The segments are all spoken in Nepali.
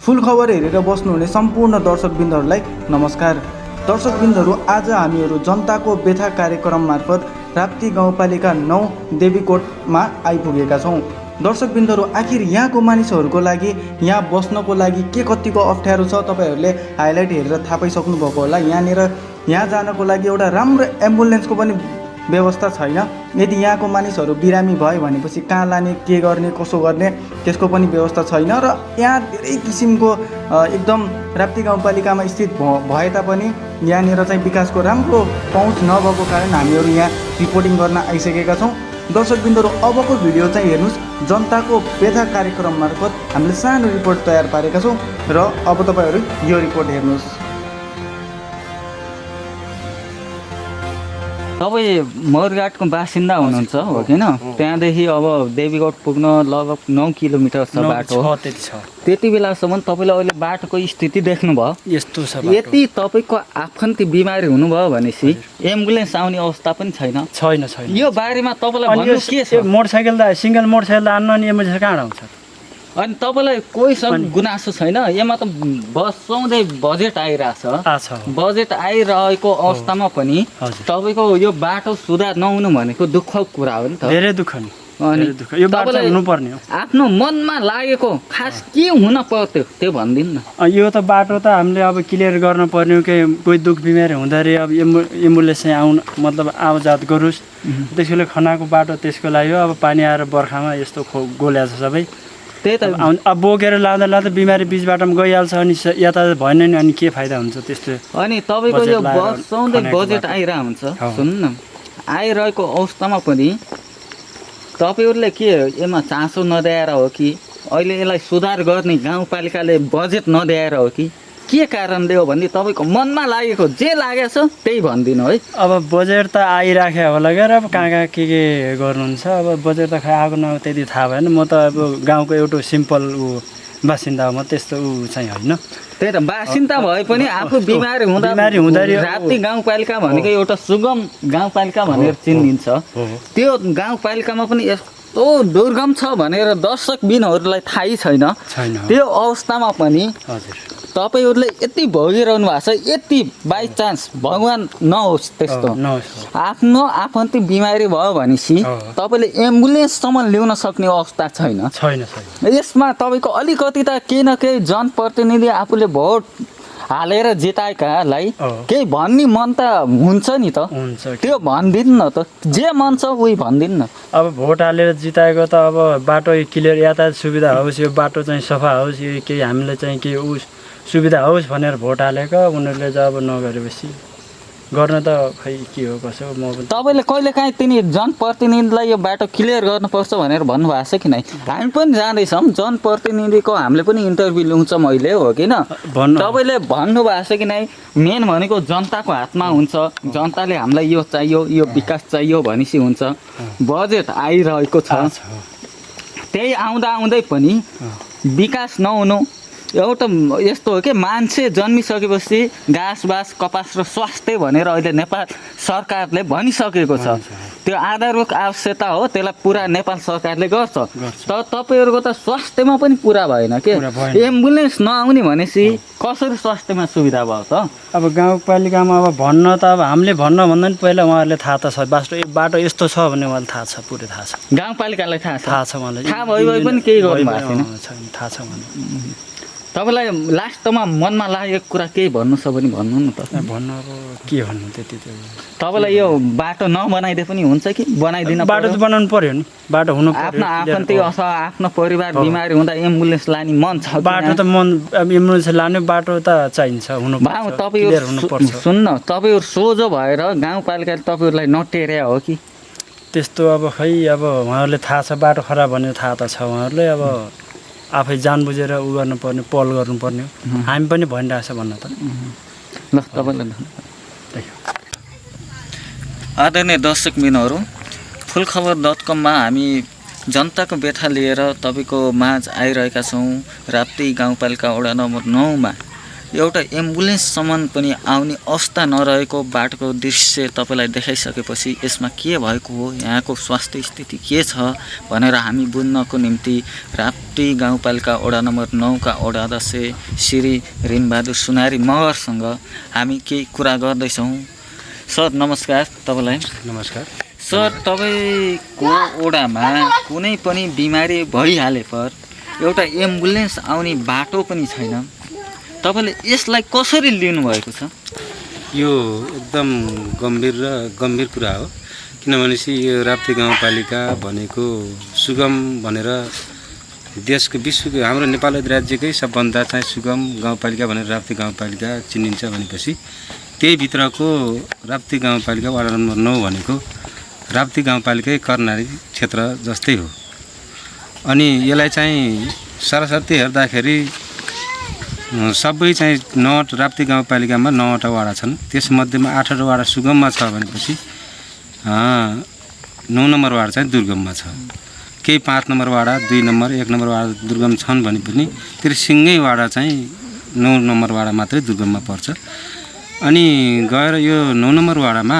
फुल खबर हेरेर बस्नुहुने सम्पूर्ण दर्शकबिन्दहरूलाई नमस्कार। दर्शकबिन्दहरू, आज हामीहरू जनताको व्यथा कार्यक्रम मार्फत राप्ती गाउँपालिका 9 देवीकोटमा आइपुगेका छौँ। दर्शकबिन्दहरू, आखिर यहाँको मानिसहरूको लागि यहाँ बस्नको लागि के कतिको अप्ठ्यारो छ तपाईँहरूले हाइलाइट हेरेर थाहा पाइसक्नु भएको होला। यहाँ जानको लागि एउटा राम्रो एम्बुलेन्सको पनि व्यवस्था छैन। यदि यहाँको मानिसहरू बिरामी भयो भनेपछि कहाँ लाने, के गर्ने, कसो गर्ने त्यसको पनि व्यवस्था छैन। र यहाँ धेरै किसिमको एकदम राप्ती गाउँपालिकामा स्थित भए तापनि यहाँनिर चाहिँ विकासको राम्रो पहुँच नभएको कारण हामीहरू यहाँ रिपोर्टिङ गर्न आइसकेका छौँ। दर्शकबिन्दहरू, अबको भिडियो चाहिँ हेर्नुहोस्। जनताको व्यथा कार्यक्रम मार्फत हामीले सानो रिपोर्ट तयार पारेका छौँ र अब तपाईँहरू यो रिपोर्ट हेर्नुहोस्। तपाईँ मौरघाटको बासिन्दा हुनुहुन्छ हो किन? त्यहाँदेखि अब देवीगढ पुग्न लगभग 9 किलोमिटर छ बाटो। त्यति बेलासम्म तपाईँले अहिले बाटोको स्थिति देख्नुभयो। यस्तो छ यति तपाईँको आफन्ती बिमारी हुनुभयो भनेपछि एम्बुलेन्स आउने अवस्था पनि छैन। यो बारेमा तपाईँलाई भन्नु के छ? मोटरसाइकल त सिङ्गल मोटरसाइकल आउन नि एम्बुलेन्स कहाँ आउँछ? अनि तपाईँलाई कोहीसँग गुनासो छैन? यसमा त बसाउँदै बजेट आइरहेछ। बजेट आइरहेको अवस्थामा पनि तपाईँको यो बाटो सुधार नहुनु भनेको दुःखको कुरा हो नि त। धेरै दुःख नि। अनि यो बाटो हुनुपर्ने हो। आफ्नो मनमा लागेको खास के हुन पर्यो त्यो भनिदिनु न। यो त बाटो त हामीले अब क्लियर गर्न पर्ने हो कि कोही दुःख बिमारी हुँदाखेरि अब एम्बुलेन्स चाहिँ आउन मतलब आवाजात गरोस्। त्यसैले खनाको बाटो त्यसको लागि हो। अब पानी आएर बर्खामा यस्तो गोल्या छ सबै। त्यही त अब बोकेर लाँदा बिमारी बिच बाटोमा गइहाल्छ अनि यातायात भएन नि अनि के फाइदा हुन्छ त्यस्तो। अनि तपाईँको यो बसाउँदै बजेट आइरहेको हुन्छ। सुन्नु न, आइरहेको अवस्थामा पनि तपाईँहरूले के यसमा चासो नदिएर हो कि अहिले यसलाई सुधार गर्ने गाउँपालिकाले बजेट नदिएर हो कि के कारणले हो भन्ने तपाईँको मनमा लागेको जे लागेको छ त्यही भनिदिनु है। अब बजेट त आइराख्यो होला क्या। अब कहाँ के गर्नुहुन्छ? अब बजेट त खै आएको नआएको त्यति थाहा भएन। म त अब गाउँको एउटा सिम्पल बासिन्दा हो, म त्यस्तो चाहिँ होइन। त्यही त बासिन्दा भए पनि आफू बिमारी हुँदाखेरि राप्ती गाउँपालिका भनेको एउटा सुगम गाउँपालिका भनेर चिनिन्छ। त्यो गाउँपालिकामा पनि यस्तो दुर्गम छ भनेर दर्शकबिनहरूलाई थाहै छैन। त्यो अवस्थामा पनि तपाईँहरूले यति भोगिरहनु भएको छ। यति बाई चान्स भगवान् नहोस् त्यस्तो आफ्नो आफन्ती बिमारी भयो भनेपछि तपाईँले एम्बुलेन्ससम्म ल्याउन सक्ने अवस्था छैन। यसमा तपाईँको अलिकति त केही न केही जनप्रतिनिधि आफूले भोट हालेर जिताएकालाई केही भन्ने मन त हुन्छ नि त। त्यो भनिदिनु न त, जे मन छ उही भनिदिनु न। अब भोट हालेर जिताएको त अब बाटो क्लियर, यातायात सुविधा होस्, यो बाटो चाहिँ सफा होस्, यो केही हामीलाई चाहिँ केही सुविधा होस् भनेर भोट हालेको। उनीहरूले चाहिँ अब नगरेपछि गर्न त खै के हो कसो। म तपाईँले कहिलेकाहीँ तिनी जनप्रतिनिधिलाई यो बाटो क्लियर गर्नुपर्छ भनेर भन्नुभएको छ कि नै? हामी पनि जाँदैछौँ, जनप्रतिनिधिको हामीले पनि इन्टरभ्यू लिउँछौँ अहिले हो किन? तपाईँले भन्नुभएको छ कि नै मेन भनेको जनताको हातमा हुन्छ। जनताले हामीलाई यो चाहियो, यो विकास चाहियो भनेपछि हुन्छ। बजेट आइरहेको छ, त्यही आउँदै पनि विकास नहुनु एउटा यस्तो हो कि मान्छे जन्मिसकेपछि घाँसबास कपास र स्वास्थ्य भनेर अहिले नेपाल सरकारले भनिसकेको छ। त्यो आधारभूत आवश्यकता हो, त्यसलाई पुरा नेपाल सरकारले गर्छ। तर तपाईँहरूको त स्वास्थ्यमा पनि पुरा भएन के? एम्बुलेन्स नआउने भनेपछि कसरी स्वास्थ्यमा सुविधा भयो त? अब गाउँपालिकामा अब भन्न त अब हामीले भन्न भन्दा नि पहिला उहाँहरूले थाहा त छ। बाटो यस्तो छ भने उहाँलाई थाहा छ, पुरै थाहा छ। गाउँपालिकालाई थाहा छ उहाँलाई। थाहा भइ पनि केही गर्नु भएको छैन। थाहा छ उहाँलाई। तपाईँलाई लास्टमा मनमा लागेको कुरा केही भन्नु छ भने भन्नु न त। भन्नु अब के भन्नु त्यति त। तपाईँलाई यो बाटो नबनाइदिए पनि हुन्छ कि बनाइदिनु? बाटो त बनाउनु पर्यो नि। बाटो हुनु आफ्नो आफन्ती अथवा आफ्नो परिवार बिमारी हुँदा एम्बुलेन्स लाने मन छ? बाटो त एम्बुलेन्स लाने बाटो त चाहिन्छ, हुनु पर्छ। सुन्न, तपाईँहरू सोझो भएर गाउँपालिकाले तपाईँहरूलाई नटेर्या हो कि त्यस्तो? अब खै अब उहाँहरूले थाहा छ बाटो खराब भनेर थाहा त छ। उहाँहरूले अब आफै जान बुझेर उ गर्नुपर्ने, पहल गर्नुपर्ने हो। हामी पनि भनिरहेछ भन्न त। ल तपाईँलाई आदरणीय दर्शकबिनहरू, फुलखबर.com-मा हामी जनताको व्यथा लिएर तपाईँको माझ आइरहेका छौँ। राप्ती गाउँपालिका वडा नम्बर 9मा एउटा एम्बुलेन्ससम्म पनि आउने अवस्था नरहेको बाटोको दृश्य तपाईँलाई देखाइसकेपछि यसमा के भएको हो, यहाँको स्वास्थ्य स्थिति के छ भनेर हामी बुझ्नको निम्ति राप्ती गाउँपालिका वडा नम्बर 9 का वडा अध्यक्ष श्री ऋणबहादुर सुनारी मगरसँग हामी केही कुरा गर्दैछौँ। सर नमस्कार तपाईँलाई। नमस्कार सर, तपाईँको वडामा कुनै पनि बिमारी भइहाले पर एउटा एम्बुलेन्स आउने बाटो पनि छैन, तपाईँले यसलाई कसरी लिनुभएको छ? यो एकदम गम्भीर कुरा हो, किनभनेपछि यो राप्ती गाउँपालिका भनेको सुगम भनेर देशको विश्वको हाम्रो नेपाल राज्यकै सबभन्दा चाहिँ सुगम गाउँपालिका भनेर राप्ती गाउँपालिका चिनिन्छ भनेपछि त्यही भित्रको राप्ती गाउँपालिका वडा नम्बर 9 भनेको राप्ती गाउँपालिकै कर्णाली क्षेत्र जस्तै हो। अनि यसलाई चाहिँ सरस्वती हेर्दाखेरि सबै चाहिँ 9 राप्ती गाउँपालिकामा 9वटा वडा छन्, त्यसमध्येमा 8वटा वडा सुगममा छ भनेपछि 9 नम्बर वार्ड चाहिँ दुर्गममा छ। केही 5 नम्बर वाडा, 2 नम्बर, 1 नम्बर वाडा दुर्गम छन् भने पनि त्रिसिङ्गै वाडा चाहिँ 9 नम्बर वाडा मात्रै दुर्गममा पर्छ। अनि गएर यो 9 नम्बर वाडामा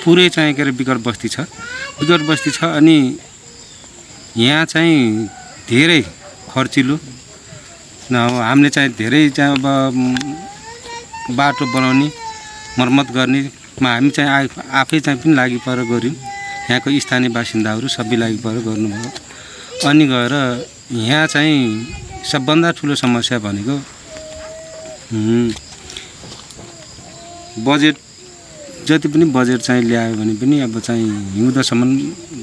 पुरै चाहिँ के अरे विकट बस्ती छ। अनि यहाँ चाहिँ धेरै खर्चिलो हामीले चाहिँ धेरै चाहिँ अब बाटो बनाउने मर्मत गर्नेमा हामी चाहिँ आफै चाहिँ पनि लागि परेर गऱ्यौँ। यहाँको स्थानीय बासिन्दाहरू सबै लागि परेर गर्नुभयो। अनि गएर यहाँ चाहिँ सबभन्दा ठुलो समस्या भनेको बजेट, जति पनि बजेट चाहिँ ल्यायो भने पनि अब चाहिँ हिउँदसम्म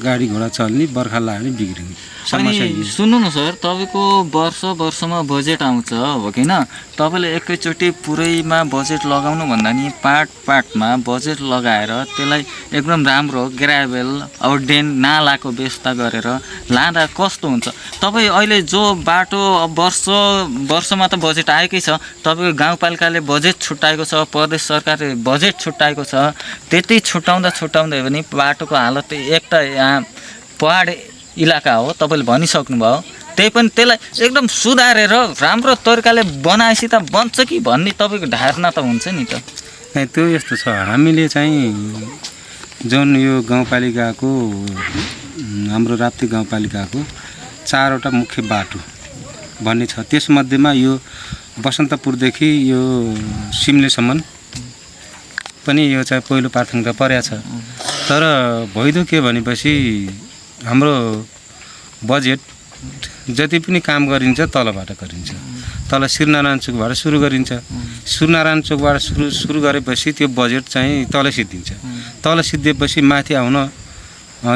गाडी घोडा चल्ने, बर्खा लाग्ने बिग्रिने समस्या। सुन्नु न सर, तपाईँको वर्षमा बजेट आउँछ हो किन? तपाईँले एकैचोटि पुरैमा बजेट लगाउनु भन्दा नि पार्टमा बजेट लगाएर त्यसलाई एकदम राम्रो ग्राभेल अब ड्रेन नालाको व्यवस्था गरेर लाँदा कस्तो हुन्छ? तपाईँ अहिले जो बाटो वर्षमा त बजेट आएकै छ, तपाईँको गाउँपालिकाले बजेट छुट्याएको छ, प्रदेश सरकारले बजेट छुट्याएको छ, त्यति छुट्याउँदै पनि बाटोको हालत एउटा यहाँ पहाड इलाका हो तपाईँले भनिसक्नुभयो। त्यही पनि त्यसलाई एकदम सुधारेर राम्रो तरिकाले बनाएपछि त बन्छ कि भन्ने तपाईँको धारणा त हुन्छ नि त। त्यो यस्तो छ, हामीले चाहिँ जुन यो गाउँपालिकाको हाम्रो राप्ती गाउँपालिकाको 4वटा मुख्य बाटो भन्ने छ। त्यसमध्येमा यो बसन्तपुरदेखि यो सिमलेसम्म पनि यो चाहिँ पहिलो प्राथमिकता परेको छ। तर भइदो के भनेपछि हाम्रो बजेट जति पनि काम गरिन्छ तलबाट गरिन्छ। तल श्रीनारायण चोकबाट सुरु गरिन्छ। श्रीनारायण चोकबाट सुरु गरेपछि त्यो बजेट चाहिँ तल सिद्धिन्छ। तल सिद्धिएपछि माथि आउन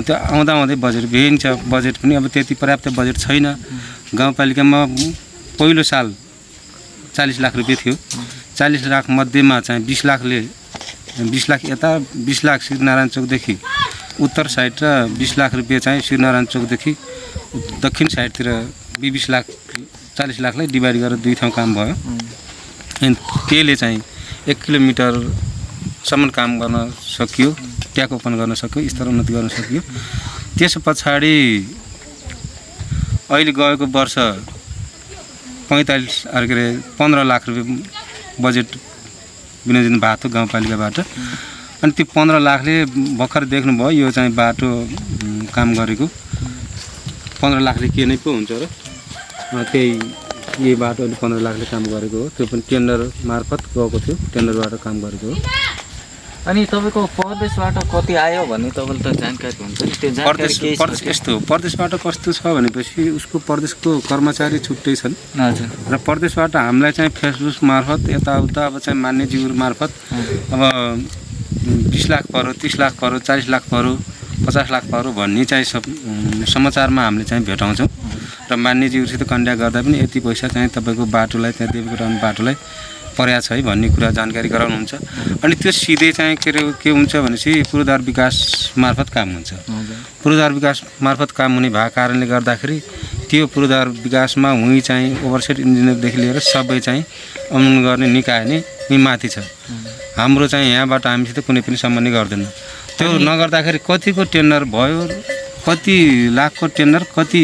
त्यो आउँदै बजेट भिइन्छ। बजेट पनि अब त्यति पर्याप्त बजेट छैन। गाउँपालिकामा पहिलो साल 40 लाख रुपियाँ थियो। 40 लाख मध्येमा चाहिँ 20 लाख यता, 20 लाख श्रीनारायण चोकदेखि उत्तर साइड र 20 लाख रुपियाँ चाहिँ श्रीनारायण चोकदेखि दक्षिण साइडतिर 20 लाख 40 लाखलाई डिभाइड गरेर 2 ठाउँ काम भयो। अनि त्यसले चाहिँ 1 किलोमिटरसम्म काम गर्न सकियो, ट्याक ओपन गर्न सक्यो, स्तर उन्नति गर्न सकियो। त्यस पछाडि अहिले गएको वर्ष 15 लाख रुपियाँ बजेट विनियोजन भएको थियो गाउँपालिकाबाट। अनि त्यो 15 लाखले भर्खर देख्नुभयो यो चाहिँ बाटो काम गरेको 15 लाखले के नै पो हुन्छ र, त्यही यही बाटो अहिले 15 लाखले काम गरेको हो। त्यो पनि टेन्डर मार्फत गएको थियो, टेन्डरबाट काम गरेको हो। अनि तपाईँको प्रदेशबाट कति आयो भन्ने तपाईँले त जानकारी हुन्छ नि, त्यो जानकारी प्रदेश यस्तो हो। प्रदेशबाट कस्तो छ भनेपछि उसको प्रदेशको कर्मचारी छुट्टै छन्। हजुर। र प्रदेशबाट हामीलाई चाहिँ फेसबुक मार्फत यताउता अब चाहिँ मान्यज्यूहरू मार्फत अब 20 लाख पर्यो, 30 लाख पर्यो, 40 लाख पर्यो, 50 लाख पर्यो भन्ने चाहिँ समाचारमा हामीले चाहिँ भेटाउँछौँ। र मान्यज्यूहरूसित कन्ट्याक्ट गर्दा पनि यति पैसा चाहिँ तपाईँको बाटोलाई, त्यहाँ देवीकोटामा बाटोलाई पर्या छ है भन्ने कुरा जानकारी गराउनुहुन्छ। अनि त्यो सिधै चाहिँ के हुन्छ भनेपछि पूर्वाधार विकास मार्फत काम हुन्छ। पूर्वाधार विकास मार्फत काम हुने भएको कारणले गर्दाखेरि त्यो पूर्वाधार विकासमा उहीँ चाहिँ ओभरसेट इन्जिनियरदेखि लिएर सबै चाहिँ अनुमोदन गर्ने निकाय नै माथि छ। हाम्रो चाहिँ यहाँबाट हामीसित कुनै पनि सम्बन्ध गर्दैन। त्यो नगर्दाखेरि कतिको टेन्डर भयो, कति लाखको टेन्डर, कति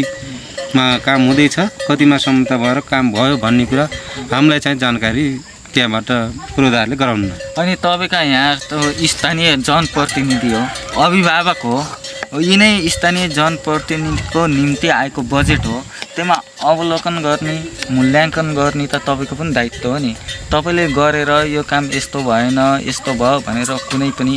काम हुँदैछ, कतिमा क्षमता भएर काम भयो भन्ने कुरा हामीलाई चाहिँ जानकारी त्यहाँबाट पूर्वाधारले गराउनु। अनि तपाईँका यहाँ त स्थानीय जनप्रतिनिधि हो, अभिभावक हो, यिनै स्थानीय जनप्रतिनिधिको निम्ति आएको बजेट हो, त्यसमा अवलोकन गर्ने, मूल्याङ्कन गर्ने त तपाईँको पनि दायित्व हो नि। तपाईँले गरेर यो काम यस्तो भएन, यस्तो भयो भनेर कुनै पनि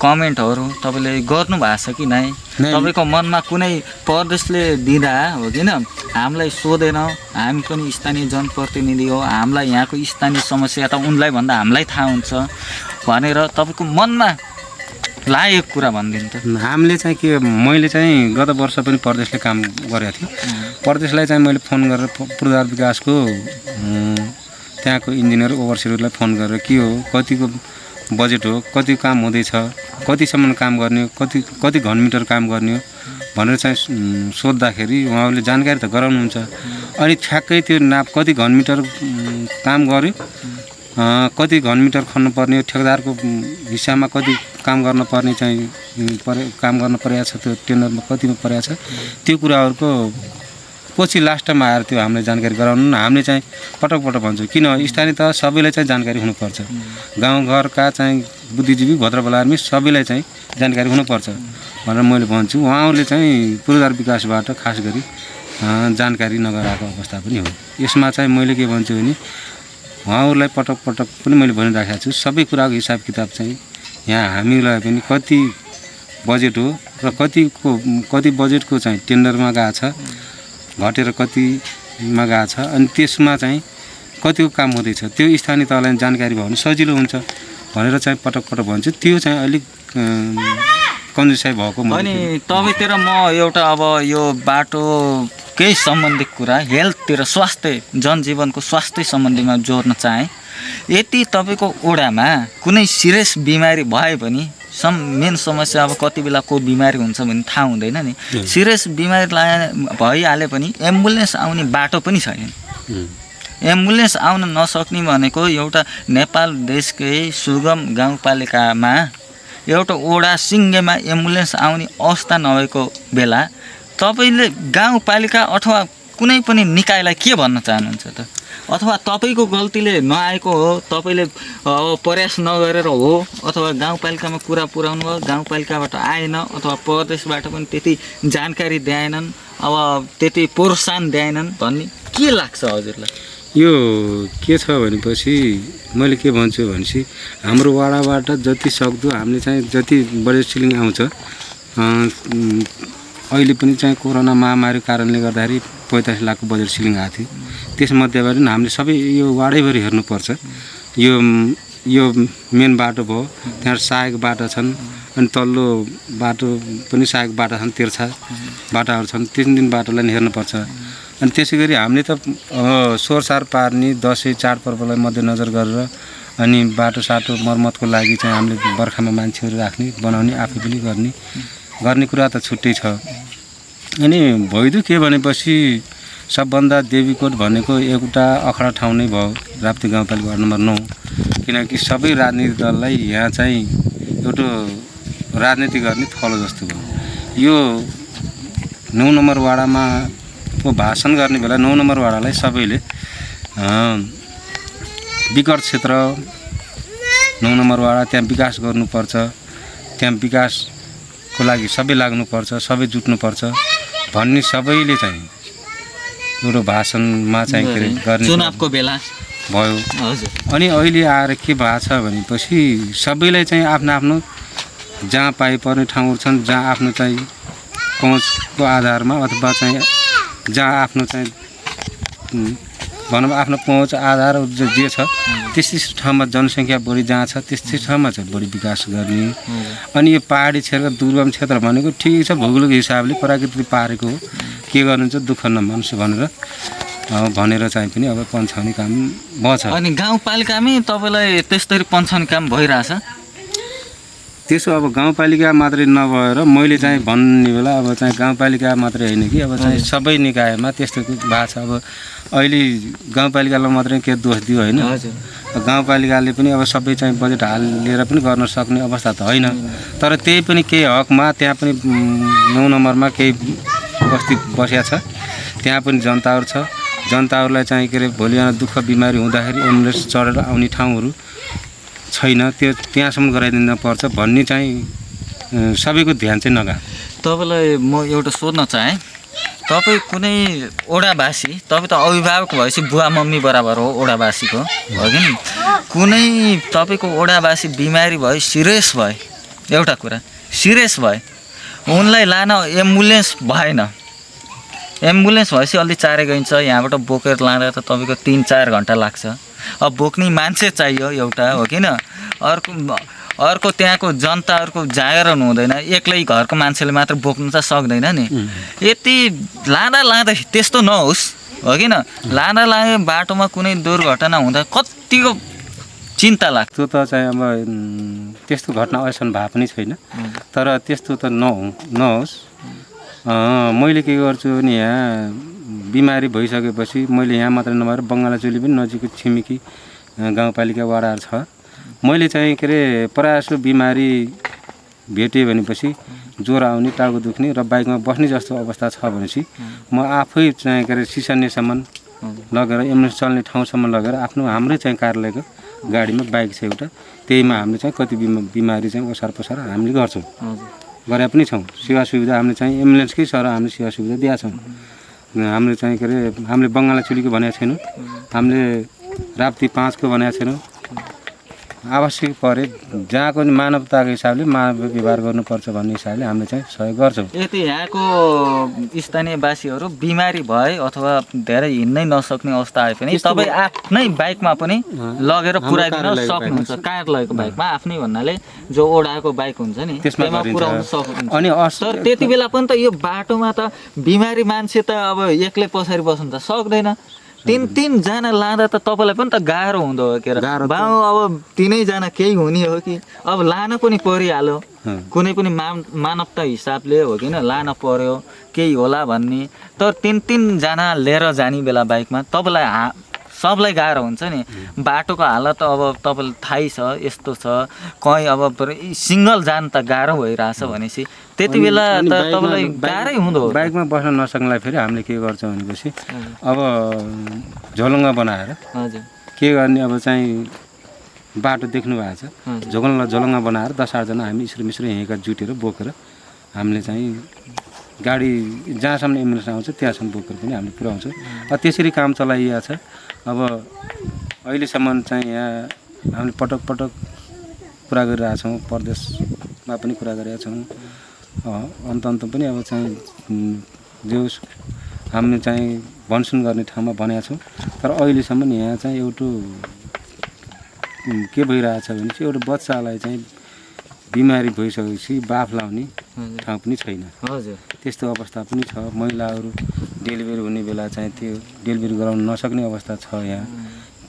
कमेन्टहरू तपाईँले गर्नुभएको छ कि नै? तपाईँको मनमा कुनै प्रदेशले दिँदा हो किन हामीलाई सोधेन, हामी पनि स्थानीय जनप्रतिनिधि हो, हामीलाई यहाँको स्थानीय समस्या त उनलाई भन्दा हामीलाई थाहा हुन्छ भनेर तपाईँको मनमा लागेको कुरा भनिदिनु त। हामीले चाहिँ के, मैले चाहिँ गत वर्ष पनि प्रदेशले काम गरेको थिएँ। प्रदेशलाई चाहिँ मैले फोन गरेर पूर्वाधार विकासको त्यहाँको इन्जिनियर ओभरसियरलाई फोन गरेर के हो, कतिको बजेट हो, कति काम हुँदैछ, कतिसम्म काम गर्ने, कति घनमिटर काम गर्ने हो भनेर चाहिँ सोद्धाखेरि उहाँहरूले जानकारी त गराउनुहुन्छ। अनि ठ्याक्कै त्यो नाप कति घनमिटर काम गर्यो, कति घनमिटर खन्नुपर्ने हो, ठेकेदारको हिस्सामा कति काम गर्न पर्ने चाहिँ काम गर्न परेको छ, त्यो टेन्डरमा कतिमा परेको छ, त्यो कुराहरूको पछि लास्टमा आएर त्यो हामीलाई जानकारी गराउनु न। हामीले चाहिँ पटक पटक भन्छौँ किन स्थानीय त सबैलाई चाहिँ जानकारी हुनुपर्छ, गाउँघरका चाहिँ बुद्धिजीवी भद्रबलार्मी सबैलाई चाहिँ जानकारी हुनुपर्छ भनेर मैले भन्छु। उहाँहरूले चाहिँ पूर्वाधार विकासबाट खास गरी जानकारी नगराएको अवस्था पनि हो। यसमा चाहिँ मैले के भन्छु भने उहाँहरूलाई पटक पटक पनि मैले भनिराखेको छु, सबै कुराको हिसाब किताब चाहिँ यहाँ हामीलाई पनि कति बजेट हो र कति बजेटको चाहिँ टेन्डरमा गएको छ, घटेर कतिमा गएको छ, अनि त्यसमा चाहिँ कतिको काम हुँदैछ त्यो स्थानीय तहलाई जानकारी भयो भने सजिलो हुन्छ भनेर चाहिँ पटक पटक भन्छु। त्यो चाहिँ अलिक कन्जुसाइ भएको। अनि तपाईँतिर म एउटा अब यो बाटो केही सम्बन्धित कुरा, हेल्थतिर, स्वास्थ्य, जनजीवनको स्वास्थ्य सम्बन्धीमा जोड्न चाहेँ। यदि तपाईँको ओडामा कुनै सिरियस बिमारी भए पनि मेन समस्या अब कति बेला को बिमारी हुन्छ भने थाहा हुँदैन नि, सिरियस बिमारी भइहाले पनि एम्बुलेन्स आउने बाटो पनि छैन। एम्बुलेन्स आउन नसक्ने भनेको एउटा नेपाल देशकै सुगम गाउँपालिकामा एउटा ओडा सिङ्गेमा एम्बुलेन्स आउने अवस्था नभएको बेला तपाईँले गाउँपालिका अथवा कुनै पनि निकायलाई के भन्न चाहनुहुन्छ त? अथवा तपाईँको गल्तीले नआएको हो, तपाईँले प्रयास नगरेर हो, अथवा गाउँपालिकामा कुरा पुर्याउनु भयो, गाउँपालिकाबाट आएन, अथवा प्रदेशबाट पनि त्यति जानकारी दिएनन्, अब त्यति प्रोत्साहन दिएनन् भन्ने के लाग्छ हजुरलाई? यो के छ भनेपछि मैले के भन्छु भनेपछि हाम्रो वाडाबाट जति सक्दो हामीले चाहिँ जति बजेट सिलिङ आउँछ, अहिले पनि चाहिँ कोरोना महामारी कारणले गर्दाखेरि 45 लाखको बजेट सिलिङ आएको थियो। त्यसमध्येबाट हामीले सबै यो वाडैभरि हेर्नुपर्छ। यो मेन बाटो भयो, त्यहाँ सहायक बाटो छन्, अनि तल्लो बाटो पनि सहायक बाटो छन्, तिर्छा बाटाहरू छन्, तीन बाटोलाई नि हेर्नुपर्छ। अनि त्यसै गरी हामीले त सोरसार पार्ने दसैँ चाडपर्वलाई मध्यनजर गरेर अनि बाटोसाटो मर्मतको लागि चाहिँ हामीले बर्खामा मान्छेहरू राख्ने, बनाउने, आफै पनि गर्ने कुरा त छुट्टै छ। अनि भइदो के भनेपछि सबभन्दा देवीकोट भनेको एउटा अखडा ठाउँ नै भयो, राप्ती गाउँपालिका वार्ड नम्बर 9, किनकि सबै राजनीतिक दललाई यहाँ चाहिँ एउटा राजनीति गर्ने थलो जस्तो भयो। यो 9 नम्बर वाडामा भाषण गर्ने बेला 9 नम्बर वाडालाई सबैले विकट क्षेत्र 9 नम्बर वाडा, त्यहाँ विकास गर्नुपर्छ, त्यहाँ विकासको लागि सबै लाग्नुपर्छ, सबै जुट्नुपर्छ भन्ने सबैले चाहिँ एउटा भाषणमा चाहिँ गर्ने चुनावको बेला भयो। हजुर। अनि अहिले आएर के भएको छ भनेपछि सबैलाई चाहिँ आफ्नो जहाँ पाइपर्ने ठाउँहरू छन्, जहाँ आफ्नो चाहिँ पहुँचको आधारमा अथवा चाहिँ जहाँ आफ्नो चाहिँ भनौँ आफ्नो पहुँच आधार जे छ त्यस्तै ठाउँमा जनसङ्ख्या बढी जहाँ छ त्यस्तै ठाउँमा चाहिँ बढी विकास गर्ने। अनि यो पहाडी क्षेत्र, दुर्गम क्षेत्र भनेको ठिकै छ, भौगोलिक हिसाबले प्राकृतिक पारेको हो, के गर्नुहुन्छ दुःख नमान्छु भनेर चाहिँ पनि अब पन्छाउने काम भएछ। अनि गाउँपालिकामै तपाईँलाई त्यस्तरी पन्छाउने काम भइरहेछ? त्यसो अब गाउँपालिका मात्रै नभएर मैले चाहिँ भन्ने बेला अब चाहिँ गाउँपालिका मात्रै होइन कि अब चाहिँ सबै निकायमा त्यस्तो भएको छ। अब अहिले गाउँपालिकालाई मात्रै के दोष दियो होइन, गाउँपालिकाले पनि अब सबै चाहिँ बजेट हालेर पनि गर्न सक्ने अवस्था त होइन। तर त्यही पनि केही हकमा त्यहाँ पनि 9 नम्बरमा केही बस्ती बसिया छ, त्यहाँ पनि जनताहरू छ। जनताहरूलाई चाहिँ के अरे भोलि बिहान दुःख बिमारी हुँदाखेरि एम्बुलेन्स चढेर आउने ठाउँहरू छैन, त्यो त्यहाँसम्म गराइदिनु पर्छ भन्ने चाहिँ सबैको ध्यान चाहिँ नगा। तपाईँलाई म एउटा सोध्न चाहेँ, तपाईँ कुनै ओडावासी, तपाईँ त अभिभावक भएपछि बुवा मम्मी बराबर हो ओडावासीको, हो कि नि? कुनै तपाईँको ओडावासी बिमारी भयो, सिरियस भयो, एउटा कुरा सिरियस भयो, उनलाई लान एम्बुलेन्स भएन, एम्बुलेन्स भएपछि अलि चाँडै गइन्छ, यहाँबाट बोकेर लाँदा त तपाईँको 3-4 घन्टा लाग्छ। अब बोक्ने मान्छे चाहियो एउटा, हो किन? अर्को त्यहाँको जनताहरूको जागरण हुँदैन, एक्लै घरको मान्छेले मात्र बोक्नु त सक्दैन नि। यति लाँदा त्यस्तो नहोस्, हो किन? लाँदा बाटोमा कुनै दुर्घटना हुँदा कतिको चिन्ता लाग्छ। त्यो त चाहिँ अब त्यस्तो घटना अहिलेसम्म भए पनि छैन, तर त्यस्तो त नहोस्। मैले के गर्छु भने यहाँ बिमारी भइसकेपछि मैले यहाँ मात्र नभएर बङ्गालाचुली पनि नजिकको छिमेकी गाउँपालिका वडाहरू छ, मैले चाहिँ के अरे प्रायः बिमारी भेटेँ भनेपछि ज्वरो आउने, टाउको दुख्ने र बाइकमा बस्ने जस्तो अवस्था छ भनेपछि म आफै चाहिँ के अरे सिसानेसम्म लगेर एम्बुलेन्स चल्ने ठाउँसम्म लगेर आफ्नो हाम्रै चाहिँ कार्यालयको गाडीमा बाइक छ एउटा, त्यहीमा हामीले चाहिँ कति बिमारी चाहिँ ओसार पसार हामीले गर्छौँ, गरे पनि छौँ। सेवा सुविधा हामीले चाहिँ एम्बुलेन्सकै सर हामीले सेवा सुविधा दिएका छौँ। हामीले चाहिँ के अरे हामीले बङ्गालाचुलीको भनेको छैनौँ, हामीले राप्ती 5 को भनेको छैनौँ। आवश्यक परे जहाँको मानवताको हिसाबले मानव व्यवहार गर्नुपर्छ भन्ने हिसाबले हामीले चाहिँ सहयोग गर्छौँ। यदि यहाँको स्थानीयवासीहरू बिमारी भए अथवा धेरै हिँड्नै नसक्ने अवस्था आए पनि तपाईँ आफ्नै बाइकमा पनि लगेर पुर्याइदिन सक्नुहुन्छ। कार्यालयको बाइकमा आफ्नै भन्नाले जो ओडाको बाइक हुन्छ नि त्यसमा पुर्याउन सक्नुहुन्छ। अनि तर त्यति बेला पनि त यो बाटोमा त बिमारी मान्छे त अब एक्लै पछाडि बस्नु त सक्दैन। 3-3 जना लाँदा त तपाईँलाई पनि त गाह्रो हुँदो हो के बाउ, अब 3 जना केही हुने हो कि अब लान पनि परिहाल्यो, कुनै पनि मानवता हिसाबले, हो किन? लान पर्यो, केही होला भन्ने। तर 3-3 जना लिएर जाने बेला बाइकमा तपाईँलाई सबलाई गाह्रो हुन्छ नि। बाटोको हालत अब तपाईँलाई थाहै छ यस्तो छ, कहीँ अब सिङ्गल जान त गाह्रो भइरहेछ भनेपछि त्यति बेला त तपाईँलाई गाह्रै हुँदो। बाइकमा बस्न नसक्नलाई फेरि हामीले के गर्छौँ भनेपछि अब झोलङ्गा बनाएर के गर्ने, अब चाहिँ बाटो देख्नु भएको छ, झोलङ्गा बनाएर 10-8 जना हामी इसरो मिश्र यहीँका जुटेर बोकेर हामीले चाहिँ गाडी जहाँसम्म एम्बुलेन्स आउँछ त्यहाँसम्म बोकेर पनि हामीले पुऱ्याउँछौँ। त्यसरी काम चलाइएको छ। अब अहिलेसम्म चाहिँ यहाँ हामीले पटक कुरा गरिरहेछौँ, प्रदेशमा पनि कुरा गरिरहेका छौँ, अन्त पनि अब चाहिँ जो हामीले चाहिँ भनसुन गर्ने ठाउँमा भनेका छौँ। तर अहिलेसम्म यहाँ चाहिँ एउटा के भइरहेछ भने चाहिँ एउटा बच्चालाई चाहिँ बिमारी भइसकेपछि बाफ लाउने ठाउँ पनि छैन। त्यस्तो अवस्था पनि छ। महिलाहरू डेलिभरी हुने बेला चाहिँ त्यो डेलिभरी गराउन नसक्ने अवस्था छ यहाँ।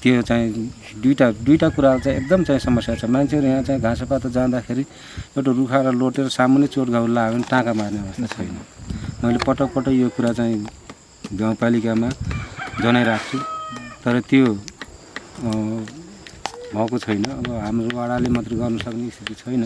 त्यो चाहिँ दुईटा कुरा चाहिँ एकदम चाहिँ समस्या छ। मान्छेहरू यहाँ चाहिँ घाँसपात जाँदाखेरि एउटा रुखा र लोटेर सामुन्ने चोट घाउ लाग्यो भने टाँका मार्ने अवस्था छैन। मैले पटक यो कुरा चाहिँ गाउँपालिकामा जनाइरहेको छु, तर त्यो भएको छैन। अब हाम्रो वडाले मात्र गर्न सक्ने स्थिति छैन।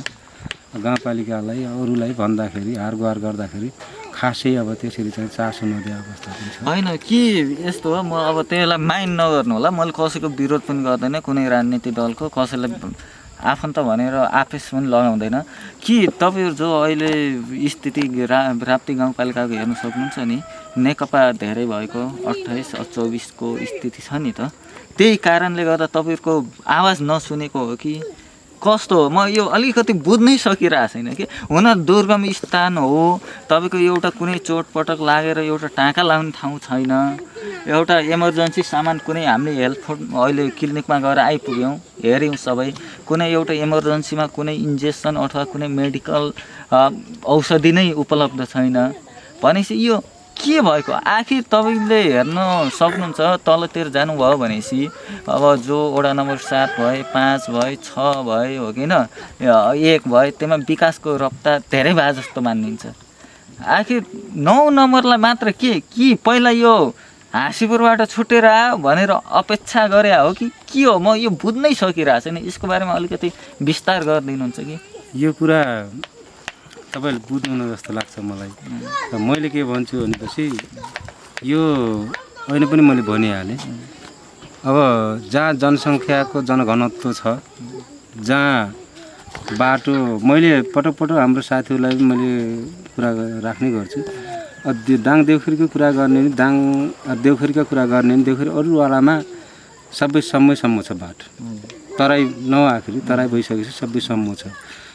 गाउँपालिकालाई अरूलाई भन्दाखेरि हारगुहार गर्दाखेरि खासै अब त्यसरी चाहिँ चासो नदिए अवस्था पनि छ। होइन कि यस्तो हो, म अब त्यसलाई माइन्ड नगर्नु होला, मैले कसैको विरोध पनि गर्दैन, कुनै राजनीतिक दलको कसैलाई आफन्त भनेर आफेस पनि लगाउँदैन कि तपाईँहरू जो अहिले स्थिति राप्ती गाउँपालिकाको हेर्न सक्नुहुन्छ नि, नेकपा धेरै भएको 28-24 को स्थिति छ नि त, त्यही कारणले गर्दा तपाईँहरूको आवाज नसुनेको हो कि कस्तो हो? म यो अलिकति बुझ्नै सकिरहेको छैन कि। हुन दुर्गम स्थान हो, तपाईँको एउटा कुनै चोटपटक लागेर एउटा टाँका लाउने ठाउँ छैन, एउटा इमर्जेन्सी सामान कुनै हामीले हेल्थ अहिले क्लिनिकमा गएर आइपुग्यौँ, हेऱ्यौँ सबै, कुनै एउटा इमर्जेन्सीमा कुनै इन्जेक्सन अथवा कुनै मेडिकल औषधि नै उपलब्ध छैन भनेपछि यो के भएको? आखिर तपाईँले हेर्न सक्नुहुन्छ तलतिर जानुभयो भनेपछि अब जो वडा नम्बर 7 भए, 5 भए, 6 भए, हो किन, 1 भए, त्यसमा विकासको रफ्तार धेरै भए जस्तो मानिन्छ। आखिर 9 नम्बरलाई मात्र के पहिला यो हाँसीपुरबाट छुटेर आयो भनेर अपेक्षा गरे हो कि के हो? म यो बुझ्नै सकिरहेको छैन। यसको बारेमा अलिकति विस्तार गरिदिनुहुन्छ कि? यो कुरा तपाईँले बुझ्नु जस्तो लाग्छ मलाई। मैले के भन्छु भनेपछि यो अहिले पनि मैले भनिहालेँ। अब जहाँ जनसङ्ख्याको जनघनत्व छ, जहाँ बाटो, मैले पटक हाम्रो साथीहरूलाई पनि मैले कुरा राख्ने गर्छु। दाङ देउखुरीको कुरा गर्ने नि देउखुरीको कुरा गर्ने नि देउखुरी अरू वालामा सबै समयसम्म छ बाटो। तराई नआखिरी तराई भइसकेपछि सबै सम्म छ।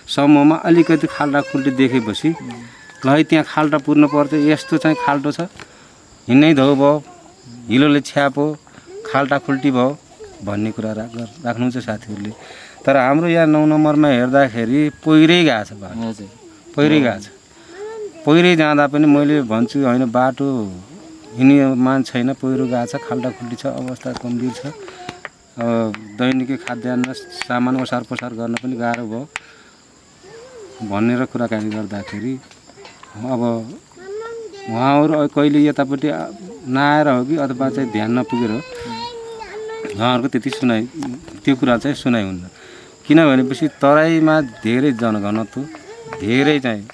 सम्ममा अलिकति खाल्टा खुल्टी देखेपछि ल है त्यहाँ खाल्टा पुर्नु पर्छ, यस्तो चाहिँ खाल्टो छ, हिँड्नै धौ भयो, हिलोले छ्यापो, खाल्टा खुल्टी भयो भन्ने कुरा राख्नुहुन्छ साथीहरूले। तर हाम्रो यहाँ 9 नम्बरमा हेर्दाखेरि पहिरै गएको छ बाटो, पहिरै गएको छ। पहिरै जाँदा पनि मैले भन्छु होइन बाटो हिँड्ने छैन, पहिरो गएको छ, खाल्टा खुल्टी छ, अवस्था गम्भीर छ। दैनिकी खाद्यान्न सामान ओसार पसार गर्न पनि गाह्रो भयो भनेर कुराकानी गर्दाखेरि अब उहाँहरू कहिले यतापट्टि नआएर हो कि अथवा चाहिँ ध्यान नपुगेर हो, उहाँहरूको त्यति त्यो कुरा चाहिँ सुनाइहुन्न। किनभनेपछि तराईमा धेरै जनघनत्व, धेरै चाहिँ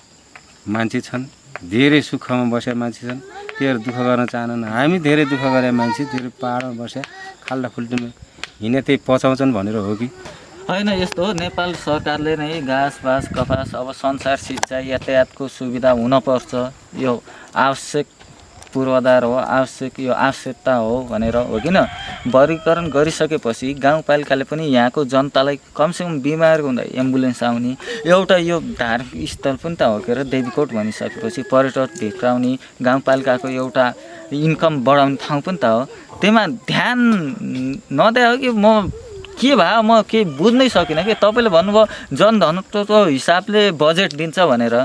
मान्छे छन्, धेरै सुखमा बसेका मान्छे छन्, त्योहरू दुःख गर्न चाहन्न। हामी धेरै दुःख गरे मान्छे, धेरै पाहाडमा बसे खाल्टा खुल्टीमा हिँडे त्यही पचाउँछन् भनेर हो कि होइन? यस्तो हो, नेपाल सरकारले नै घाँस बाँस कपास अब संसार सिँचाइ यातायातको सुविधा हुनपर्छ, यो आवश्यक पूर्वाधार हो, यो आवश्यकता हो भनेर हो किन वर्गीकरण गरिसकेपछि गाउँपालिकाले पनि यहाँको जनतालाई कमसेकम बिमार हुँदा एम्बुलेन्स आउने एउटा यो धार्मिक स्थल पनि त हो के अरे देवीकोट भनिसकेपछि पर्यटक भित्राउने गाउँपालिकाको एउटा इन्कम बढाउने ठाउँ पनि त हो। त्यसमा ध्यान नदिए हो कि म के भयो म केही बुझ्नै सकिनँ कि तपाईँले भन्नुभयो जनघनत्वको हिसाबले बजेट दिन्छ भनेर।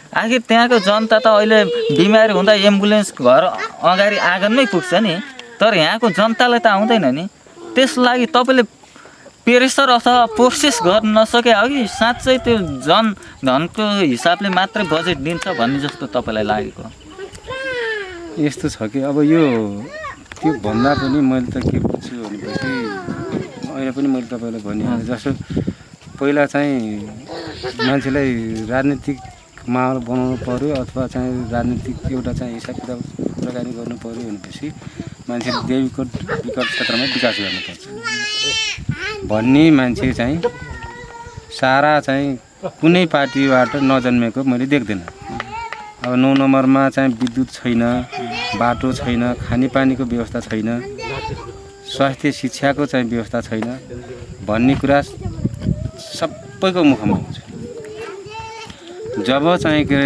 आखिर त्यहाँको जनता त अहिले बिमारी हुँदा एम्बुलेन्स घर अगाडि आँगनमै पुग्छ नि, तर यहाँको जनतालाई त आउँदैन नि। त्यस लागि तपाईँले प्रेसर अथवा प्रोसेस गर्न नसके हो कि साँच्चै त्यो जनधनको हिसाबले मात्रै बजेट दिन्छ भन्ने जस्तो तपाईँलाई लागेको? यस्तो छ कि अब यो त्यो भन्दा पनि मैले त के बुझ्छु भनेपछि अहिले पनि मैले तपाईँलाई भनिहालेँ जस्तो पहिला चाहिँ मान्छेलाई राजनीतिक माहौल बनाउनु पर्यो अथवा चाहिँ राजनीतिक एउटा चाहिँ हिसाब किताब कुराकानी गर्नु पर्यो भनेपछि मान्छेले देवीकोट विकट क्षेत्रमा विकास गर्नुपर्छ भन्ने मान्छे चाहिँ सारा चाहिँ कुनै पार्टीबाट नजन्मेको मैले देख्दिनँ। अब 9 नम्बरमा चाहिँ विद्युत छैन, बाटो छैन, खानेपानीको व्यवस्था छैन, स्वास्थ्य शिक्षाको चाहिँ व्यवस्था छैन भन्ने कुरा सबैको मुखमा आउँछ। जब चाहिँ के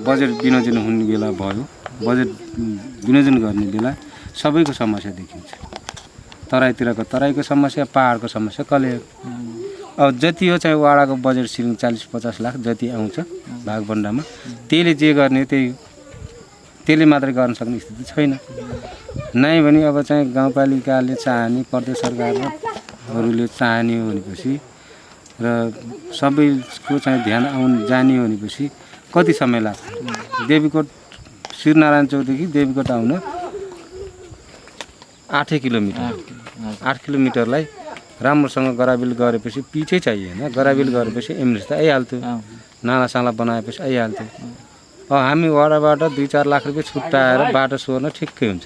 बजेट विनियोजन हुने बेला भयो, बजेट विनियोजन गर्ने बेला सबैको समस्या देखिन्छ। तराईतिरको तराईको समस्या, पाहाडको समस्या कले अब जति हो चाहिँ वाडाको बजेट सिलिङ 40-50 लाख जति आउँछ भागभण्डामा त्यसले जे गर्ने त्यसले मात्रै गर्न सक्ने स्थिति छैन। नै भने अब चाहिँ गाउँपालिकाले चाहने, प्रदेश सरकारहरूले चाहने हो भनेपछि र सबैको चाहिँ ध्यान जाने हो भनेपछि कति समय लाग्छ? देवीकोट श्रीनारायण चौकदेखि देवीकोट आउन 8 किलोमिटर, 8 किलोमिटरलाई राम्रोसँग गराबिल गरेपछि पिछै चाहिए होइन, गराबिल गरेपछि एम्बुलेन्स त आइहाल्थ्यो, नालासाला बनाएपछि आइहाल्थ्यो। हामी वडाबाट 2-4 लाख रुपियाँ छुट्याएर बाटो सोर्न ठिकै हुन्छ।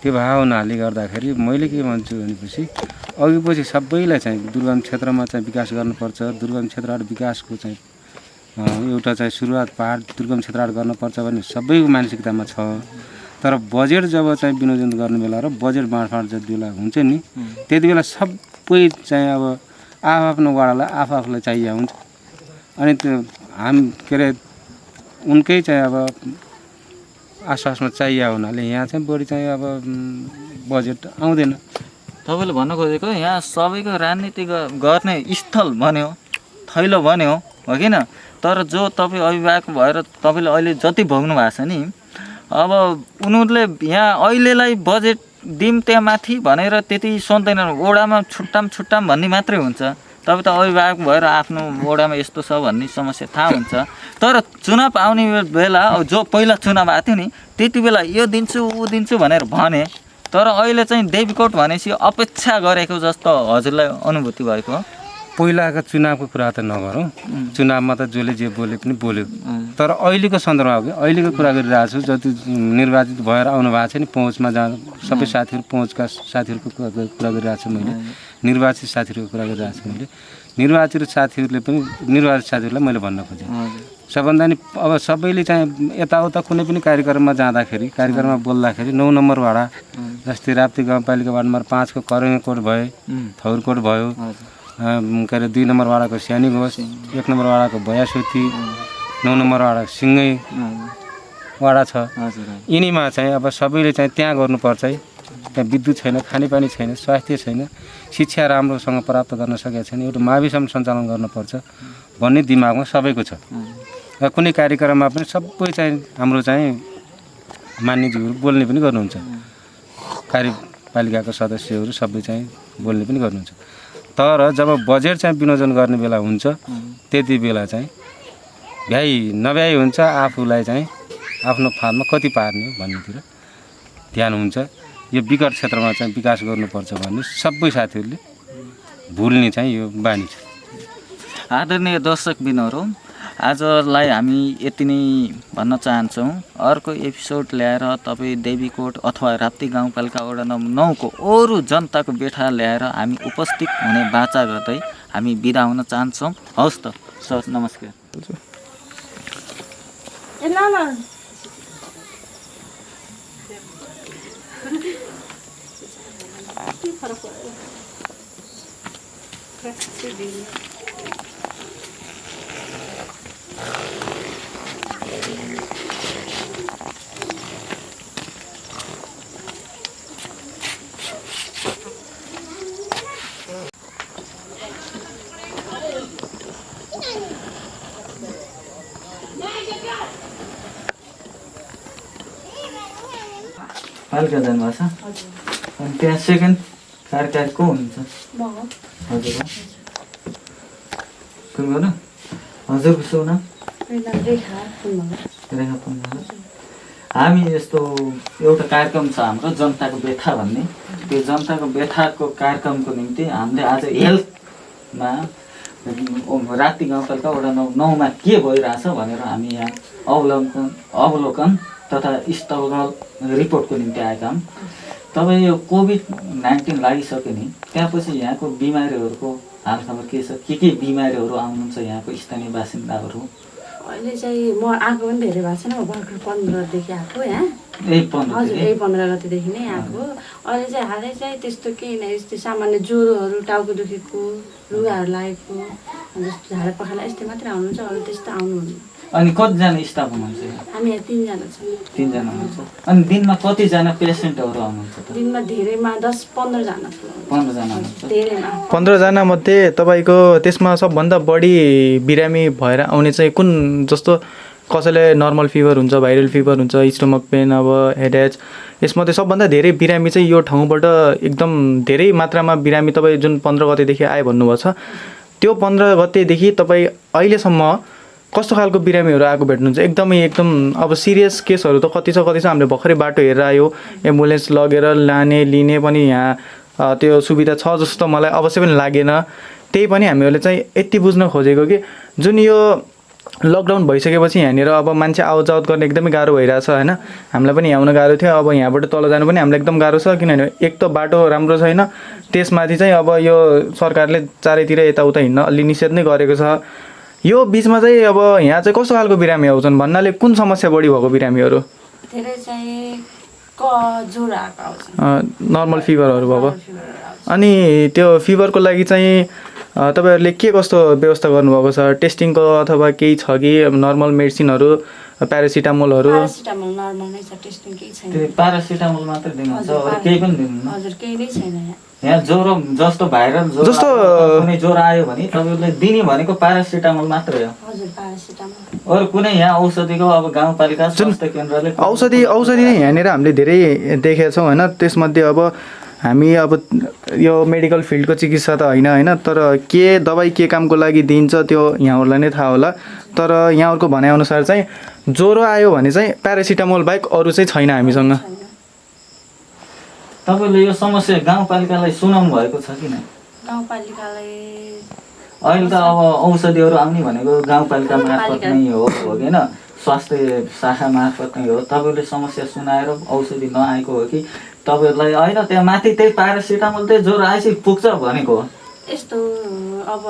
त्यो भाव हुनाले गर्दाखेरि मैले के भन्छु भनेपछि अघि पछि सबैलाई चाहिँ दुर्गम क्षेत्रमा चाहिँ विकास गर्नुपर्छ। दुर्गम क्षेत्रबाट विकासको चाहिँ एउटा चाहिँ सुरुवात पाहाड दुर्गम क्षेत्रबाट गर्नुपर्छ भन्ने सबैको मानसिकतामा छ। तर बजेट जब चाहिँ विनियोजन गर्ने बेला र बजेट बाँडफाँड जति बेला हुन्छ नि त्यति बेला सबै चाहिँ अब आफ्नो वाडालाई आफूलाई चाहिए हुन्छ। अनि त्यो के अरे उनकै चाहिँ अब आसपासमा चाहिए हुनाले यहाँ चाहिँ बढी चाहिँ अब बजेट आउँदैन। तपाईँले भन्न खोजेको यहाँ सबैको राजनीति गर्ने स्थल भन्यो, थैलो भन्यो हो किन? तर जो तपाईँ अभिभावक भएर तपाईँले अहिले जति भोग्नु भएको छ नि, अब उनीहरूले यहाँ अहिलेलाई बजेट दिम त्यहाँ माथि भनेर त्यति सोच्दैनन्। वडामा छुट्टाम भन्ने मात्रै हुन्छ। तपाईँ त अभिभावक भएर आफ्नो वडामा यस्तो छ भन्ने समस्या थाहा हुन्छ। तर चुनाव आउने बेला जो पहिला चुनाव आएको थियो नि त्यति बेला यो दिन्छु ऊ दिन्छु भनेर भने, तर अहिले चाहिँ देवीकोट भनेपछि अपेक्षा गरेको जस्तो हजुरलाई अनुभूति भएको? पहिलाको चुनावको कुरा त नगरौँ, चुनावमा त जसले जे बोले पनि बोल्यो, तर अहिलेको सन्दर्भमा हो कि अहिलेको कुरा गरिरहेको छु। जति निर्वाचित भएर आउनु भएको छ नि, पहुँचमा जहाँ सबै साथीहरू, पहुँचका साथीहरूको कुरा गरिरहेको छु मैले, निर्वाचित साथीहरूको कुरा गरिरहेको छु मैले। निर्वाचित साथीहरूलाई मैले भन्न खोजेँ, सबभन्दा नि अब सबैले चाहिँ यताउता कुनै पनि कार्यक्रममा जाँदाखेरि, कार्यक्रममा बोल्दाखेरि 9 नम्बर वाडा जस्तै राप्ती गाउँपालिका वार्ड नम्बर 5 को करङकोट भयो, थौरकोट भयो, के अरे 2 नम्बर वाडाको स्यानी घोष, 1 नम्बर वाडाको भयासोती, 9 नम्बर वाडाको सिङ्गै वाडा छ। यिनीमा चाहिँ अब सबैले चाहिँ त्यहाँ गर्नुपर्छ है, त्यहाँ विद्युत छैन, खानेपानी छैन, स्वास्थ्य छैन, शिक्षा राम्रोसँग प्राप्त गर्न सकेको छैन, एउटा माविसम्म सञ्चालन गर्नुपर्छ भन्ने दिमागमा सबैको छ। र कुनै कार्यक्रममा पनि सबै चाहिँ हाम्रो चाहिँ मान्यज्यूहरू बोल्ने पनि गर्नुहुन्छ, कार्यपालिकाको सदस्यहरू सबै चाहिँ बोल्ने पनि गर्नुहुन्छ। तर जब बजेट चाहिँ विनियोजन गर्ने बेला हुन्छ त्यति बेला चाहिँ भ्याइ नभ्याइ हुन्छ, आफूलाई चाहिँ आफ्नो फार्ममा कति पार्ने भन्नेतिर ध्यान हुन्छ। यो विकट क्षेत्रमा चाहिँ विकास गर्नुपर्छ भन्ने सबै साथीहरूले भुल्ने चाहिँ यो बानी छ। आदरणीय दर्शकबिनहरू, आजलाई हामी यति नै भन्न चाहन्छौँ। अर्को एपिसोड ल्याएर तपाईँ देवीकोट अथवा राप्ती गाउँपालिका वडा नम्बर 9 को अरू जनताको बेठा ल्याएर हामी उपस्थित हुने बाचा गर्दै हामी बिदा हुन चाहन्छौँ। हवस् त सर, नमस्कार। पालिका जानुभएको छ? अनि त्यहाँ सेकेन्ड कार्यकारी को हुनुहुन्छ? हजुर कुन गर्नु? हजुरको सुन रेखा पुनमल। हामी यस्तो एउटा कार्यक्रम छ हाम्रो जनताको व्यथा भन्ने, त्यो जनताको व्यथाको कार्यक्रमको निम्ति हामीले आज हेल्थमा राप्ती गाउँपालिका वडा नम्बर 9 मा के भइरहेछ भनेर हामी यहाँ अवलोकन तथा स्थलगत रिपोर्टको निम्ति आएका हौँ। तपाईँ यो कोभिड-19 लागिसक्यो नि, त्यसपछि यहाँको बिमारीहरूको हालखबर के छ? के बिमारीहरू आउनुहुन्छ यहाँको स्थानीय बासिन्दाहरू? अहिले चाहिँ म आएको पनि धेरै भएको छैन, म भर्खर 15 आएको यहाँ। हजुर, 15 गतेदेखि नै आएको। अहिले चाहिँ हालै चाहिँ त्यस्तो केही नै, यस्तो सामान्य ज्वरोहरू, टाउको दुखेको, रुगाहरू लागेको, जस्तो झाडा पखाला यस्तो मात्रै आउनुहुन्छ, अरू त्यस्तो आउनुहुन्न। अनि कतिजना स्टाफ हुनुहुन्छ? हामी यहाँ 3 जना छौँ। 3 जना हुनुहुन्छ। अनि दिनमा कतिजना पेसेन्टहरू आउनुहुन्छ त? दिनमा धेरैमा 10-15 जना। 15 जना हुनुहुन्छ। धेरैमा 15 जना मध्ये तपाईँको त्यसमा सबभन्दा बढी बिरामी भएर आउने चाहिँ कुन? जस्तो कसैले नर्मल फिभर हुन्छ, भाइरल फिभर हुन्छ, स्टमक पेन, अब हेडेक, यसमध्ये सबभन्दा धेरै बिरामी चाहिँ यो ठाउँबाट एकदम धेरै मात्रामा बिरामी तपाईँ जुन 15 गतेदेखि आयो भन्नुभएको छ, त्यो 15 गतेदेखि तपाईँ अहिलेसम्म कस्तो खालको बिरामीहरू आएको भेट्नुहुन्छ? एकदम अब सिरियस केसहरू त कति छ हामीले भर्खरै बाटो हेरेर आयो, एम्बुलेन्स लगेर लिने पनि यहाँ त्यो सुविधा छ जस्तो मलाई अवश्य पनि लागेन। त्यही पनि हामीहरूले चाहिँ यति बुझ्न खोजेको कि जुन यो लकडाउन भइसकेपछि यहाँनिर अब मान्छे आवत गर्ने एकदमै गाह्रो भइरहेछ होइन। हामीलाई पनि आउन गाह्रो थियो, अब यहाँबाट तल जानु पनि हामीलाई एकदम गाह्रो छ, किनभने एक त बाटो राम्रो छैन, त्यसमाथि चाहिँ अब यो सरकारले चारैतिर यताउता हिँड्न अलि निषेध नै गरेको छ। यो बिचमा चाहिँ अब यहाँ चाहिँ कस्तो खालको बिरामी आउँछन् भन्नाले कुन समस्या बढी भएको बिरामीहरू? धेरै चाहिँ ज्वरो आएको आउँछ, नर्मल फिभरहरू भएको। अनि त्यो फिभरको लागि चाहिँ तपाईँहरूले के कस्तो व्यवस्था गर्नुभएको छ? टेस्टिङको अथवा केही छ कि? नर्मल मेडिसिनहरू, प्यारासिटामोलहरू? प्यारासिटामोल नर्मल नै छ, टेस्टिङ केही छैन। त्यो प्यारासिटामोल मात्रै दिनुहुन्छ, अरू केही पनि दिनुहुन्न? हजुर, केही नै छैन यहाँ। यहाँ ज्वरो जस्तो भाइरल जस्तो कुनै ज्वरो आयो भने तपाईँहरूले दिने भनेको प्यारासिटामोल मात्रै हो? हजुर, प्यारासिटामोल। अरू कुनै यहाँ औषधिको अब गाउँपालिका स्वास्थ्य केन्द्रले औषधि नै यहाँनिर हामीले धेरै देखेका छौँ होइन। त्यसमध्ये अब हामी अब यो मेडिकल फिल्डको चिकित्सा त होइन, तर के दबाई के कामको लागि दिन्छ त्यो यहाँहरूलाई नै थाहा होला। तर यहाँहरूको भनाइअनुसार चाहिँ ज्वरो आयो भने चाहिँ प्यारासिटामोल बाहेक अरू चाहिँ छैन हामीसँग। तपाईँले यो समस्या गाउँपालिकालाई सुनाउनु भएको छ कि नै? गाउँपालिकालाई अहिले त अब औषधिहरू आउने भनेको गाउँपालिका मार्फत नै हो होइन, स्वास्थ्य शाखा मार्फत नै हो। तपाईँहरूले समस्या सुनाएर औषधि नआएको हो कि तपाईँहरूलाई होइन त्यहाँ माथि त्यही प्यारासिटामोल त्यही ज्वरो आएपछि पुग्छ भनेको हो? यस्तो अब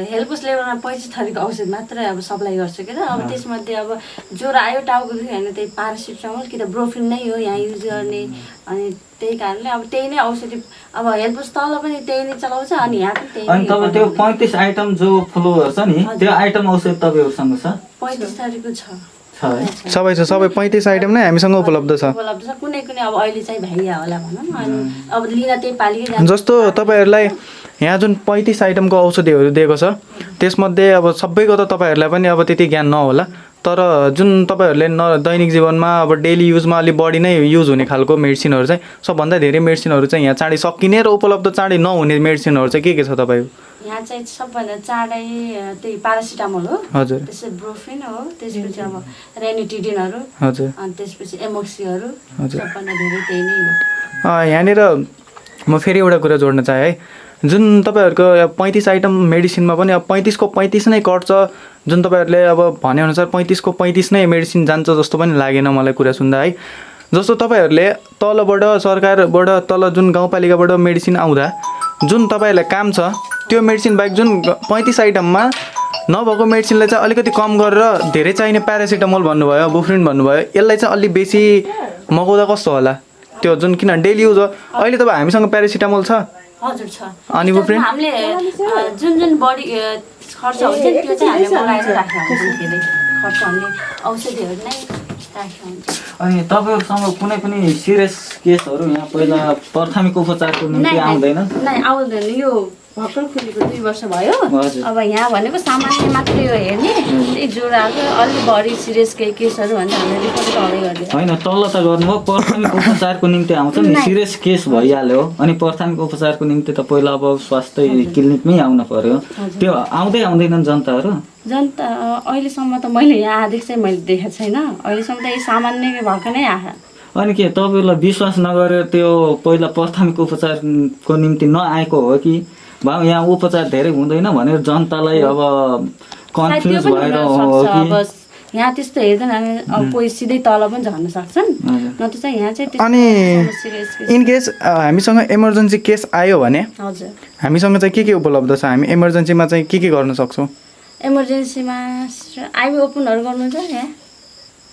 हेल्पस लेभलमा 25 थरीको औषध मात्रै अब सप्लाई गर्छ के त। अब त्यसमध्ये अब ज्वरो आयो टाउको दुख्यो भने त्यही प्यारासिटामोल कि त ब्रोफिन नै हो यहाँ युज गर्ने। अनि त्यही कारणले अब त्यही नै औषधि अब हेल्पस तल पनि त्यही नै चलाउँछ अनि यहाँ पनि त्यही। अनि तपाईँ त्यो 35 आइटम जो फ्लूहरू छ नि त्यो आइटम औषध तपाईँहरूसँग छ? 35 थरीको छ। सबै 35 आइटम नै हामीसँग उपलब्ध छ। कुनै कुनै अब अहिले चाहिँ भइया होला भनौँ न। अनि अब लिन त्यही पालिकै जस्तो तपाईँहरूलाई यहाँ जुन 35 आइटमको औषधिहरू दिएको छ त्यसमध्ये अब सबैको त तपाईँहरूलाई पनि अब त्यति ज्ञान नहोला, तर जुन तपाईँहरूले दैनिक जीवनमा अब डेली युजमा अलिक बढी नै युज हुने खालको मेडिसिनहरू चाहिँ सबभन्दा धेरै मेडिसिनहरू चाहिँ यहाँ चाँडै सकिने र उपलब्ध चाँडै नहुने मेडिसिनहरू चाहिँ के छ तपाईँको? यहाँ चाहिँ सबभन्दा चाँडै त्यही प्यारासिटामोल हो, हजुर, त्यसपछि ब्रोफिन हो, त्यसपछि अब रेनिटिडिनहरू, हजुर, अनि त्यसपछि एमोक्सीहरू, हजुर। सबभन्दा धेरै त्यही नै हो। यहाँनिर म फेरि एउटा कुरा जोड्न चाहेँ है, जुन तपाईँहरूको 35 आइटम मेडिसिनमा पनि अब 35 को 35 नै कट्छ, जुन तपाईँहरूले अब भनेअनुसार 35 को 35 नै मेडिसिन जान्छ जस्तो पनि लागेन मलाई कुरा सुन्दा है। जस्तो तपाईँहरूले तलबाट सरकारबाट तल जुन गाउँपालिकाबाट मेडिसिन आउँदा जुन तपाईँहरूलाई काम छ त्यो मेडिसिन बाहेक जुन 35 आइटममा नभएको मेडिसिनलाई चाहिँ अलिकति कम गरेर धेरै चाहिने प्यारासिटामोल भन्नुभयो, बुफ्रिन भन्नुभयो, यसलाई चाहिँ अलिक बेसी मगाउँदा कस्तो होला त्यो जुन किन डेली युज हो? अहिले त हामीसँग प्यारासिटामोल छ, हजुर छ। अनि बुफ्रिन हामीले जुन जुन बढी खर्च हुन्छ नि त्यो चाहिँ हामीले मगाएर राखेका हुन्छौँ। धेरै खर्च हुने औषधिहरू नै राखेका हुन्छौँ। अनि तपाईँहरूसँग कुनै पनि सिरियस केसहरू यहाँ पहिला प्राथमिक उपचारको निम्ति आउँदैन? नै आउँदैन। यो भर्खर खुलेको 2 वर्ष भयो। हजुर। अब यहाँ भनेको सामान्य मात्रै हो हेर्ने, त्यही ज्वरो आएको अलिक बढी सिरियस केही केसहरू भने हामीले रिपोर्ट गर्दै गर्दै। होइन तल त गर्नुभयो, प्राथमिक उपचारको निम्ति आउँछ नि, सिरियस केस भइहाल्यो अनि प्राथमिक उपचारको निम्ति त पहिला अब स्वास्थ्य क्लिनिकमै आउनु पर्यो। त्यो आउँदै आउँदैनन् जनताहरू? जनता अहिलेसम्म त मैले यहाँ आएदेखि चाहिँ मैले देखेको छैन। अहिलेसम्म त यो सामान्य भएको नै आएको। अनि के तपाईँहरूलाई विश्वास नगरेर त्यो पहिला प्राथमिक उपचारको निम्ति नआएको हो कि भाउ यहाँ उपचार धेरै हुँदैन भनेर जनतालाई अब कन्फ्युज भएर हो कि? यहाँ त्यस्तो हेर्दैन हामी, अब कोही सिधै तल पनि झर्न सक्छन्, नत्र चाहिँ यहाँ चाहिँ अनि इन केस हामीसँग इमर्जेन्सी केस आयो भने हजुर हामीसँग चाहिँ के उपलब्ध छ? हामी इमर्जेन्सीमा चाहिँ के गर्न सक्छौँ? इमर्जेन्सीमा आइबी ओपनहरू गर्नुहुन्छ, यहाँ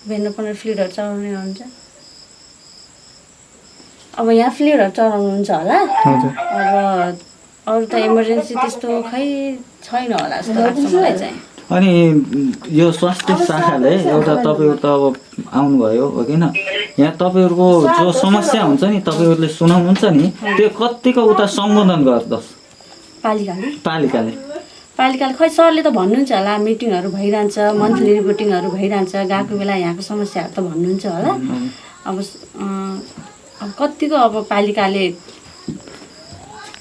भेन्डोपनर फ्लुइडहरू चलाउने गर्नुहुन्छ। अब यहाँ फ्लुइडहरू चलाउनुहुन्छ होला। अब अरू त इमर्जेन्सी त्यस्तो खै छैन होला जस्तो लाग्छ मलाई चाहिँ। अनि यो स्वास्थ्य शाखाले एउटा तपाईँहरू त अब आउनुभयो हो कि न, यहाँ तपाईँहरूको जो समस्या हुन्छ नि तपाईँहरूले सुनाउनुहुन्छ नि त्यो कतिको उता सम्बोधन गर्दछ पालिकाले? पालिकाले खै सरले त भन्नुहुन्छ होला, मिटिङहरू भइरहन्छ, मन्थली रिपोर्टिङहरू भइरहन्छ, गएको बेला यहाँको समस्याहरू त भन्नुहुन्छ होला। अब कतिको अब पालिकाले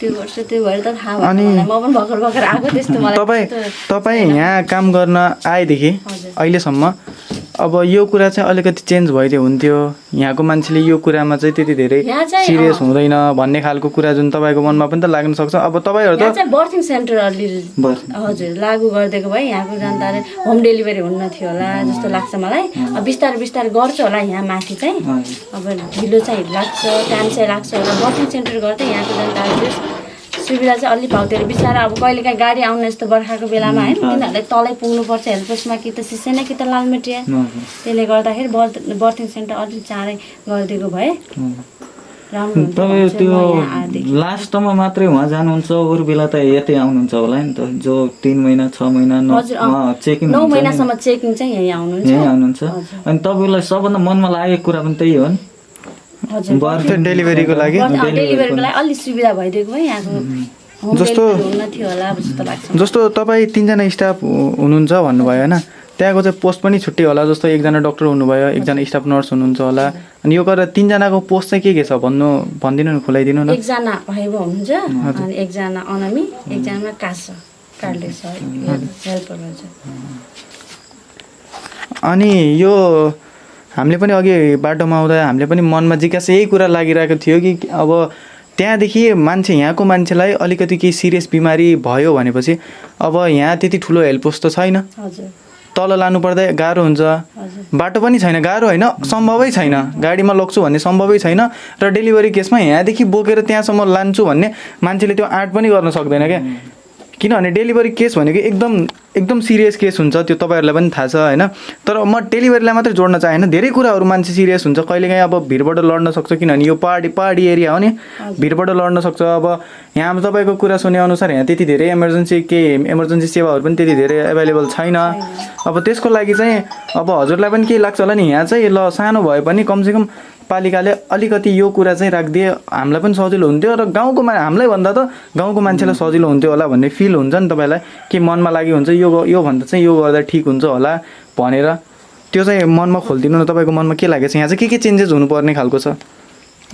त्यो वर्ष त्यो भएर त थाहा भएन। म पनि भर्खर आएको त्यस्तो मलाई। तपाईँ यहाँ काम गर्न आएदेखि अहिलेसम्म अब यो कुरा चाहिँ अलिकति चेन्ज भइदियो हुन्थ्यो, यहाँको मान्छेले यो कुरामा चाहिँ त्यति धेरै सिरियस हुँदैन भन्ने खालको कुरा जुन तपाईँको मनमा पनि त लाग्न सक्छ। अब तपाईँहरू त बर्थिङ सेन्टर अलि हजुर लागू गरिदिएको भए यहाँको जनताले होम डेलिभरी हुन्न थियो होला जस्तो लाग्छ मलाई। अब बिस्तारै गर्छ होला यहाँ माथि चाहिँ, अब ढिलो चाहिँ लाग्छ, टाइम चाहिँ लाग्छ होला। बर्थिङ सेन्टर गर्दै यहाँको जनताले सुविधा चाहिँ अलि पाउँथ्यो। बिस्तारै अब कहिलेकाहीँ गाडी आउन यस्तो बर्खाको बेलामा होइन, तिनीहरूलाई तलै पुग्नुपर्छ हेल्पसमा, कि त सिसेना कि त लालमेटिया। त्यसले गर्दाखेरि बर्थिङ सेन्टर अलिक चाँडै गरिदिएको भए राम्रो हुन्थ्यो। तपाईँ त्यो लास्टमा मात्रै उहाँ जानुहुन्छ, अरू बेला त यतै आउनुहुन्छ होला नि त? जो 3 महिना 6 महिना चेकिङ 9 महिनासम्म चेकिङ चाहिँ यहीँ आउनुहुन्छ। अनि तपाईँलाई सबभन्दा मनमा लागेको कुरा पनि त्यही हो नि? डेलिभरीको लागि अलि सुविधा भइदिएको भए यहाँको जस्तो तपाईँ 3जना स्टाफ हुनुहुन्छ भन्नुभयो होइन, त्यहाँको चाहिँ पोस्ट पनि छुट्टै होला। जस्तो 1जना डक्टर हुनुभयो, 1जना स्टाफ नर्स हुनुहुन्छ होला, अनि यो गरेर 3जनाको पोस्ट चाहिँ के छ भनिदिनु न, खुलाइदिनु न। 1जना भाइबा हुनुहुन्छ, अनि 1जना अनामी, 1जना कार्डलेस हेल्पर हुन्छ। अनि यो हामीले पनि अघि बाटोमा आउँदा हामीले पनि मनमा जिज्ञासा यही कुरा लागिरहेको थियो कि अब त्यहाँदेखि यहाँको मान्छेलाई अलिकति केही सिरियस बिमारी भयो भनेपछि अब यहाँ त्यति ठुलो हेल्प पोस्ट त छैन, हजुर तल लानुपर्दा गाह्रो हुन्छ, बाटो पनि छैन, गाह्रो होइन सम्भवै छैन, गाडीमा लग्छु भन्ने सम्भवै छैन। र डेलिभरी केसमा यहाँदेखि बोकेर त्यहाँसम्म लान्छु भन्ने मान्छेले त्यो आँट पनि गर्न सक्दैन क्या, किनभने डेलिभरी केस भनेको एकदम सिरियस केस हुन्छ, त्यो तपाईँहरूलाई पनि थाहा छ होइन। तर म डेलिभरीलाई मात्रै जोड्न चाहेन, धेरै कुराहरू मान्छे सिरियस हुन्छ, कहिलेकाहीँ अब भिडबाट लड्न सक्छ, किनभने यो पहाडी एरिया हो नि, भिडबाट लड्न सक्छ। अब यहाँ तपाईँको कुरा सुनेअनुसार यहाँ त्यति धेरै इमर्जेन्सी सेवाहरू पनि त्यति धेरै एभाइलेबल छैन। अब त्यसको लागि चाहिँ अब हजुरलाई पनि केही लाग्छ होला नि, यहाँ चाहिँ ल सानो भए पनि कमसेकम पालिकाले अलिकति यो कुरा चाहिँ राखिदिए हामीलाई पनि सजिलो हुन्थ्यो र गाउँको हामीलाई भन्दा त गाउँको मान्छेलाई सजिलो हुन्थ्यो होला भन्ने फिल हुन्छ नि तपाईँलाई, के मनमा लागि हुन्छ यो भन्दा चाहिँ यो गर्दा ठिक हुन्छ होला भनेर, त्यो चाहिँ मनमा खोलिदिनु न, तपाईँको मनमा के लागेको छ, यहाँ चाहिँ के चेन्जेस हुनुपर्ने खालको छ?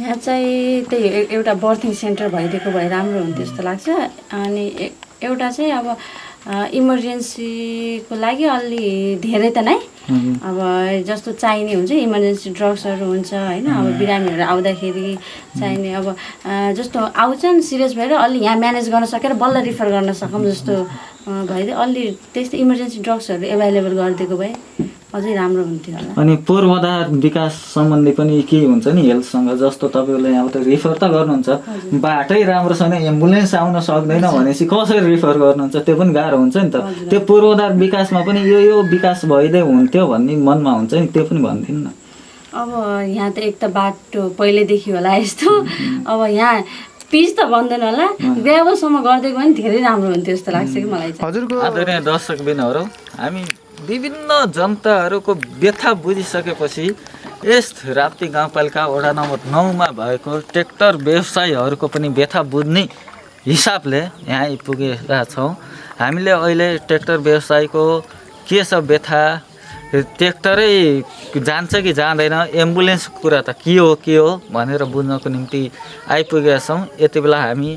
यहाँ चाहिँ त्यही एउटा बर्थिङ सेन्टर भइदिएको भए राम्रो हुन्थ्यो जस्तो लाग्छ। अनि एउटा चाहिँ अब इमर्जेन्सीको लागि अलि धेरै त नै, अब जस्तो चाहिने हुन्छ इमर्जेन्सी ड्रग्सहरू हुन्छ होइन, अब बिरामीहरू आउँदाखेरि चाहिने, अब जस्तो आउँछन् सिरियस भएर अलि यहाँ म्यानेज गर्न सकेर बल्ल रिफर गर्न सकौँ जस्तो भइदियो, अलि त्यस्तै इमर्जेन्सी ड्रग्सहरू एभाइलेबल गरिदिएको भए अझै राम्रो हुन्थ्यो होला। अनि पूर्वाधार विकास सम्बन्धी पनि के हुन्छ नि हेल्थसँग, जस्तो तपाईँले अब त रिफर त गर्नुहुन्छ, बाटै राम्रो छैन, एम्बुलेन्स आउन सक्दैन भनेपछि कसरी रिफर गर्नुहुन्छ, त्यो पनि गाह्रो हुन्छ नि त। त्यो पूर्वाधार विकासमा पनि यो विकास भइदिए हुन्थ्यो भन्ने मनमा हुन्छ नि, त्यो पनि भनिदिनु न। अब यहाँ त एक त बाटो पहिल्यैदेखि होला यस्तो, अब यहाँ पिच त बन्दैन होला, ग्राभलसम्म गरिदिएको पनि धेरै राम्रो हुन्थ्यो जस्तो लाग्छ कि मलाई चाहिँ। हजुरको आदरणीय दर्शकबिनहरू, हामी विभिन्न जनताहरूको व्यथा बुझिसकेपछि यस राप्ती गाउँपालिका वडा नम्बर 9मा भएको ट्र्याक्टर व्यवसायीहरूको पनि व्यथा बुझ्ने हिसाबले यहाँ आइपुगेका छौँ। हामीले अहिले ट्र्याक्टर व्यवसायीको के छ व्यथा, ट्र्याक्टरै जान्छ कि जाँदैन, एम्बुलेन्सको कुरा त के हो भनेर बुझ्नको निम्ति आइपुगेका छौँ। यति बेला हामी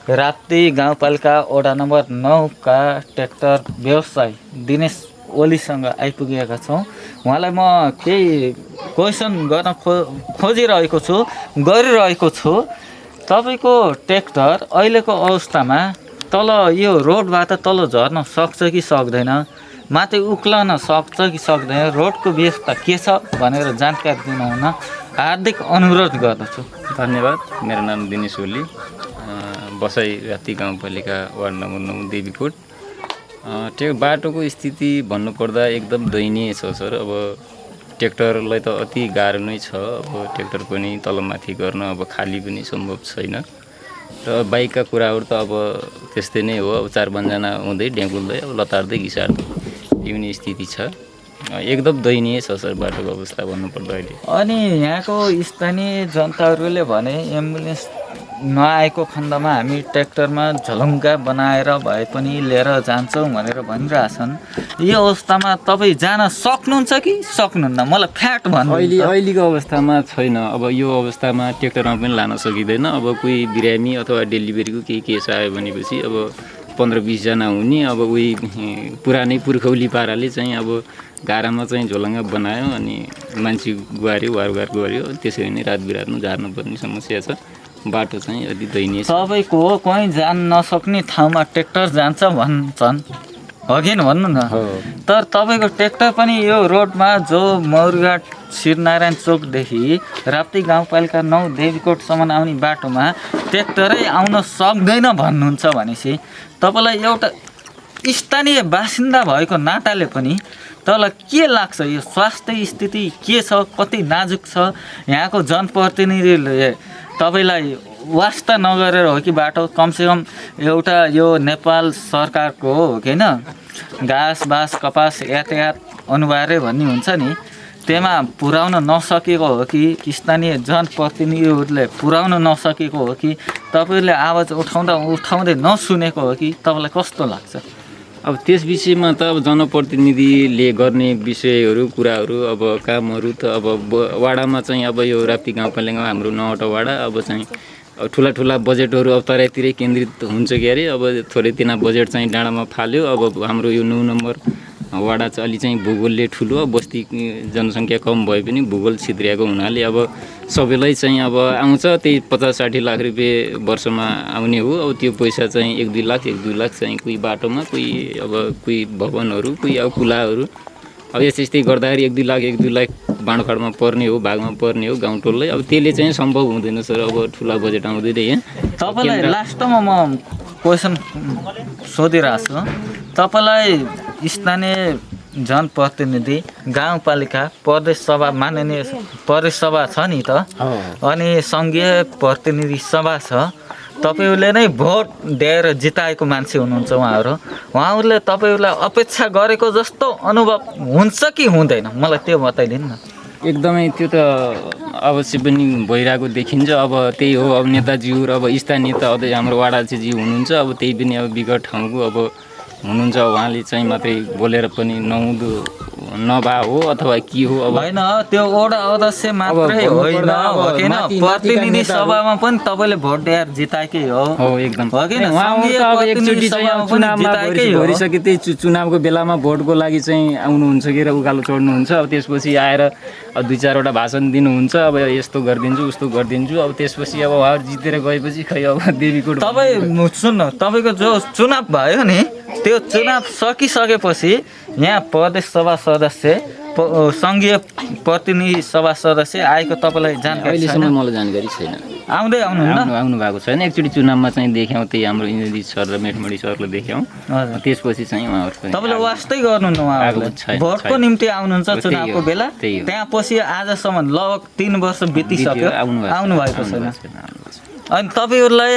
राप्ती गाउँपालिका वडा नम्बर 9का ट्र्याक्टर व्यवसायी दिनेश ओलीसँग आइपुगेका छौँ। उहाँलाई म केही क्वेसन गर्न गरिरहेको छु। तपाईँको ट्र्याक्टर अहिलेको अवस्थामा तल यो रोडबाट तल झर्न सक्छ कि सक्दैन, माथि उक्लन सक्छ कि सक्दैन, रोडको व्यवस्था के छ भनेर जानकारी दिनुहुन हार्दिक अनुरोध गर्दछु। धन्यवाद। मेरो नाम दिनेश ओली, बसाई राप्ती गाउँपालिका वार्ड नम्बर 9 देवीकोट। त्यो बाटोको स्थिति भन्नुपर्दा एकदम दयनीय छ सर। अब ट्र्याक्टरलाई त अति गाह्रो नै छ, अब ट्र्याक्टर पनि तलमाथि गर्न अब खाली पनि सम्भव छैन, र बाइकका कुराहरू त अब त्यस्तै नै हो, अब 4-5 जना हुँदै ढ्याङ्कुल्दै अब लतार्दै घिसार्दै पिउने स्थिति छ। एकदम दयनीय छ सर बाटोको अवस्था भन्नुपर्दा अहिले। अनि यहाँको स्थानीय जनताहरूले भने एम्बुलेन्स नआएको खण्डमा हामी ट्र्याक्टरमा झलुङ्गा बनाएर भए पनि लिएर जान्छौँ भनेर भनिरहेछन्। यो अवस्थामा तपाईँ जान सक्नुहुन्छ कि सक्नुहुन्न, मलाई फ्याट भन्नु। अहिलेको अवस्थामा छैन। अब यो अवस्थामा ट्र्याक्टरमा पनि लान सकिँदैन। अब कोही बिरामी अथवा डेलिभरीको केही केस आयो भनेपछि अब 15-20 जना हुने, अब उही पुरानै पुर्खौली पाराले चाहिँ अब गाडामा चाहिँ झोलङ्गा बनायो अनि मान्छे गुहार्यो, वारवार गऱ्यो, त्यसरी नै रात बिरातमा झार्नु पर्ने समस्या छ। बाटो चाहिँ अलि दयनीय छ। तपाईँको कहीँ जान नसक्ने ठाउँमा ट्र्याक्टर जान्छ भन्छन्, हो कि भन्नु न। तर तपाईँको ट्र्याक्टर पनि यो रोडमा जो मौरघाट शिवनारायण चोकदेखि राप्ती गाउँपालिका 9 देवीकोटसम्म आउने बाटोमा ट्र्याक्टरै आउन सक्दैन भन्नुहुन्छ भनेपछि तपाईँलाई एउटा स्थानीय बासिन्दा भएको नाताले पनि तपाईँलाई के लाग्छ, यो स्वास्थ्य स्थिति के छ, कति नाजुक छ? यहाँको जनप्रतिनिधिले तपाईँलाई वास्ता नगरेर हो कि बाटो कमसेकम एउटा यो नेपाल सरकारको हो कि होइन, घाँस बाँस कपास यातायात अनिवार्य भन्ने हुन्छ नि, त्यसमा पुर्याउन नसकेको हो कि स्थानीय जनप्रतिनिधिहरूले पुर्याउन नसकेको हो कि तपाईँहरूले आवाज उठाउँदै नसुनेको हो कि तपाईँलाई कस्तो लाग्छ? अब त्यस विषयमा त अब जनप्रतिनिधिले गर्ने विषयहरू कुराहरू अब कामहरू त अब वाडामा चाहिँ अब यो राप्ती गाउँपालिकामा हाम्रो 9वटा वाडा अब चाहिँ ठुला बजेटहरू अब तराईतिरै केन्द्रित हुन्छ के अरे। अब थोरै तिना बजेट चाहिँ डाँडामा फाल्यो। अब हाम्रो यो 9 नम्बर वडा चाहिँ अलि चाहिँ भूगोलले ठुलो, बस्ती जनसङ्ख्या कम भए पनि भूगोल छिद्रिएको हुनाले अब सबैलाई चाहिँ अब आउँछ त्यही 50-60 लाख रुपियाँ वर्षमा आउने हो। अब त्यो पैसा चाहिँ 1-2 लाख चाहिँ कोही बाटोमा, कोही भवनहरू, कोही अब पुलाहरू, अब यस्तै गर्दाखेरि 1-2 लाख बाँडफाँडमा पर्ने हो, भागमा पर्ने हो गाउँटोललाई। अब त्यसले चाहिँ सम्भव हुँदैन सर, अब ठुला बजेट आउँदैन यहाँ। तपाईँलाई लास्टमा म क्वेसन सोधिरहेको छु। तपाईँलाई स्थानीय जनप्रतिनिधि, गाउँपालिका, प्रदेश सभा, माननीय प्रदेश सभा छ नि त, अनि सङ्घीय प्रतिनिधि सभा छ, तपाईँहरूले नै भोट दिएर जिताएको मान्छे हुनुहुन्छ उहाँहरूले तपाईँहरूलाई अपेक्षा गरेको जस्तो अनुभव हुन्छ कि हुँदैन, मलाई त्यो बताइदिनु न। एकदमै त्यो त अवश्य पनि भइरहेको देखिन्छ। अब त्यही हो, अब नेताज्यू र अब स्थानीय नेता अझै हाम्रो वाडाजीज्यू हुनुहुन्छ, अब त्यही पनि अब विगत ठाउँको अब हुनुहुन्छ। उहाँले चाहिँ मात्रै बोलेर पनि नभा हो अथवा के हो, अब होइन त्यो वडा अध्यक्ष मात्रै होइन, प्रतिनिधि सभामा पनि तपाईँले भोट दिएर जिताएकै हो एकदम हो किन? अब एकचोटि चाहिँ अब चुनावमा भरिसके त्यही चुनावको बेलामा भोटको लागि चाहिँ आउनुहुन्छ कि र उकालो चढ्नुहुन्छ। अब त्यसपछि आएर 2-4वटा भाषण दिनुहुन्छ, अब यस्तो गरिदिन्छु उस्तो गरिदिन्छु। अब त्यसपछि अब उहाँहरू जितेर गएपछि खै अब देवीकोट तपाईँ सुन्नु, तपाईँको जो चुनाव भयो नि त्यो चुनाव सकिसकेपछि यहाँ प्रदेश सभा सदस्य, सङ्घीय प्रतिनिधि सभा सदस्य आएको तपाईँलाई जानकारी छैन? अहिलेसम्म मलाई जानकारी छैन। आउनु भएको छैन। एकचोटि चुनावमा चाहिँ देख्यौँ, त्यही हाम्रो इन्द्रजित सर र मेठमणि सरले देख्यौँ। त्यसपछि चाहिँ उहाँहरू पनि तपाईँले वास्तै गर्नु न, उहाँहरूले भोटको निम्ति आउनुहुन्छ चुनावको बेला, त्यहाँ पछि आजसम्म लगभग 3 वर्ष बितिसक्यो, आउनु भएको छैन। अनि तपाईँहरूलाई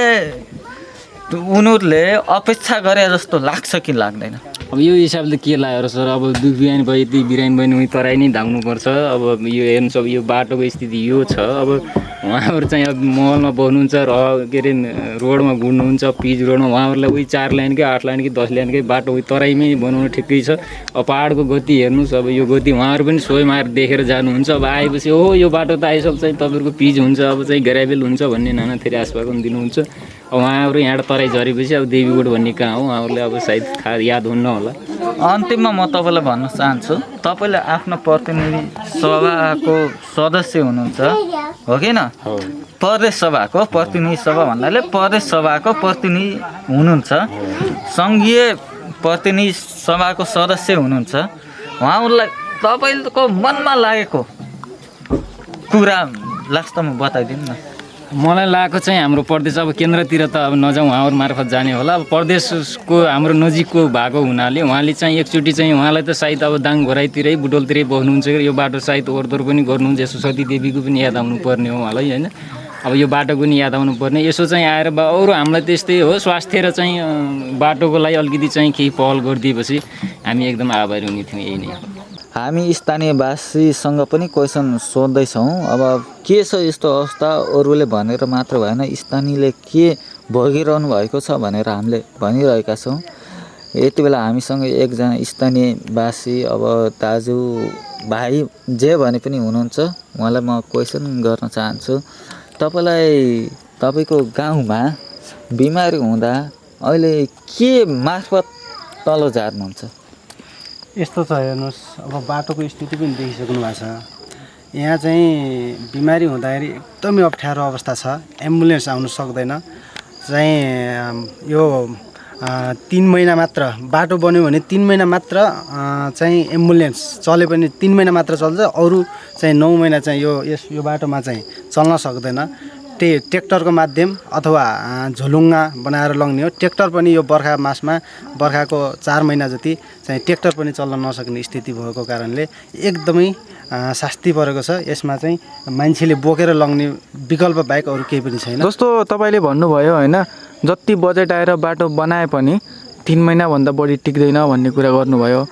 उनीहरूले अपेक्षा गरे जस्तो लाग्छ कि लाग्दैन? अब यो हिसाबले के लाग्यो र सर, अब दुख बिहान भयो त्यही बिरामी बहिनी उहीँ तराई नै धाउनुपर्छ। अब यो हेर्नुहोस्, अब यो बाटोको स्थिति यो छ। अब उहाँहरू चाहिँ अब महलमा बस्नुहुन्छ र के अरे रोडमा गुड्नुहुन्छ, पिच रोडमा, उहाँहरूलाई उही 4 लाइनकै 8 लाइनकै 10 लाइनकै बाटो उही तराईमै बनाउनु ठिकै छ। अब पाहाडको गति हेर्नुहोस्, अब यो गति उहाँहरू पनि स्वयं आएर देखेर जानुहुन्छ। अब आएपछि यो बाटो त आइसक्छ, चाहिँ तपाईँहरूको पिच हुन्छ, अब चाहिँ ग्राभेल हुन्छ भन्ने नाना थरी आश्वासन दिनुहुन्छ। अब उहाँहरू यहाँबाट तराई झरेपछि अब देवीकोट भन्ने कहाँ हो, उहाँहरूले अब सायद याद हुन्न होला। अन्तिममा म तपाईँलाई भन्न चाहन्छु, तपाईँले आफ्नो प्रतिनिधि सभाको सदस्य हुनुहुन्छ हो कि न? प्रदेश सभाको प्रतिनिधि सभा भन्नाले प्रदेश सभाको प्रतिनिधि हुनुहुन्छ, सङ्घीय प्रतिनिधि सभाको सदस्य हुनुहुन्छ। उहाँहरूलाई तपाईँको मनमा लागेको कुरा लास्टमा बताइदिनु न। मलाई लागेको चाहिँ हाम्रो प्रदेश अब केन्द्रतिर त अब नजाउँ, उहाँहरू मार्फत जाने होला। अब प्रदेशको हाम्रो नजिकको भएको हुनाले उहाँले चाहिँ एकचोटि चाहिँ उहाँलाई त सायद अब दाङ घोराइतिरै बुटोलतिरै बस्नुहुन्छ कि यो बाटो सायद ओहोरदोहोर पनि गर्नुहुन्छ। यसो सतीदेवीको पनि याद आउनु पर्ने हो उहाँलाई, होइन? अब यो बाटोको पनि याद आउनु पर्ने, यसो चाहिँ आएर अरू हामीलाई त्यस्तै हो, स्वास्थ्य र चाहिँ बाटोको लागि अलिकति चाहिँ केही पहल गरिदिएपछि हामी एकदम आभारी हुने थियौँ। यही नै हो। हामी स्थानीयवासीसँग पनि क्वेसन सोध्दैछौँ। अब के छ यस्तो अवस्था, अरूले भनेर मात्र भएन, स्थानीयले के भोगिरहनु भएको छ भनेर हामीले भनिरहेका छौँ। यति बेला हामीसँग एकजना स्थानीयवासी, अब दाजु भाइ जे भने पनि हुनुहुन्छ, उहाँलाई म क्वेसन गर्न चाहन्छु। तपाईँको गाउँमा बिमारी हुँदा अहिले के मार्फत तल झार्नुहुन्छ? यस्तो छ, हेर्नुहोस्, अब बाटोको स्थिति पनि देखिसक्नु भएको छ। यहाँ चाहिँ बिमारी हुँदाखेरि एकदमै अप्ठ्यारो अवस्था छ, एम्बुलेन्स आउनु सक्दैन। चाहिँ यो 3 महिना मात्र बाटो बन्यो भने 3 महिना मात्र चाहिँ एम्बुलेन्स चले पनि 3 महिना मात्र चल्छ, अरू चाहिँ 9 महिना चाहिँ यो बाटोमा चाहिँ चल्न सक्दैन। ट्र्याक्टरको माध्यम अथवा झोलुङ्गा बनाएर लग्ने हो। ट्र्याक्टर पनि यो बर्खा मासमा, बर्खाको 4 महिना जति चाहिँ ट्र्याक्टर पनि चल्न नसक्ने स्थिति भएको कारणले एकदमै शास्ति परेको छ। यसमा चाहिँ मान्छेले बोकेर लग्ने विकल्प बाहेक अरू केही पनि छैन। जस्तो तपाईँले भन्नुभयो होइन, जति बजेट आएर बाटो बनाए पनि 3 महिनाभन्दा बढी टिक्दैन भन्ने कुरा गर्नुभयो।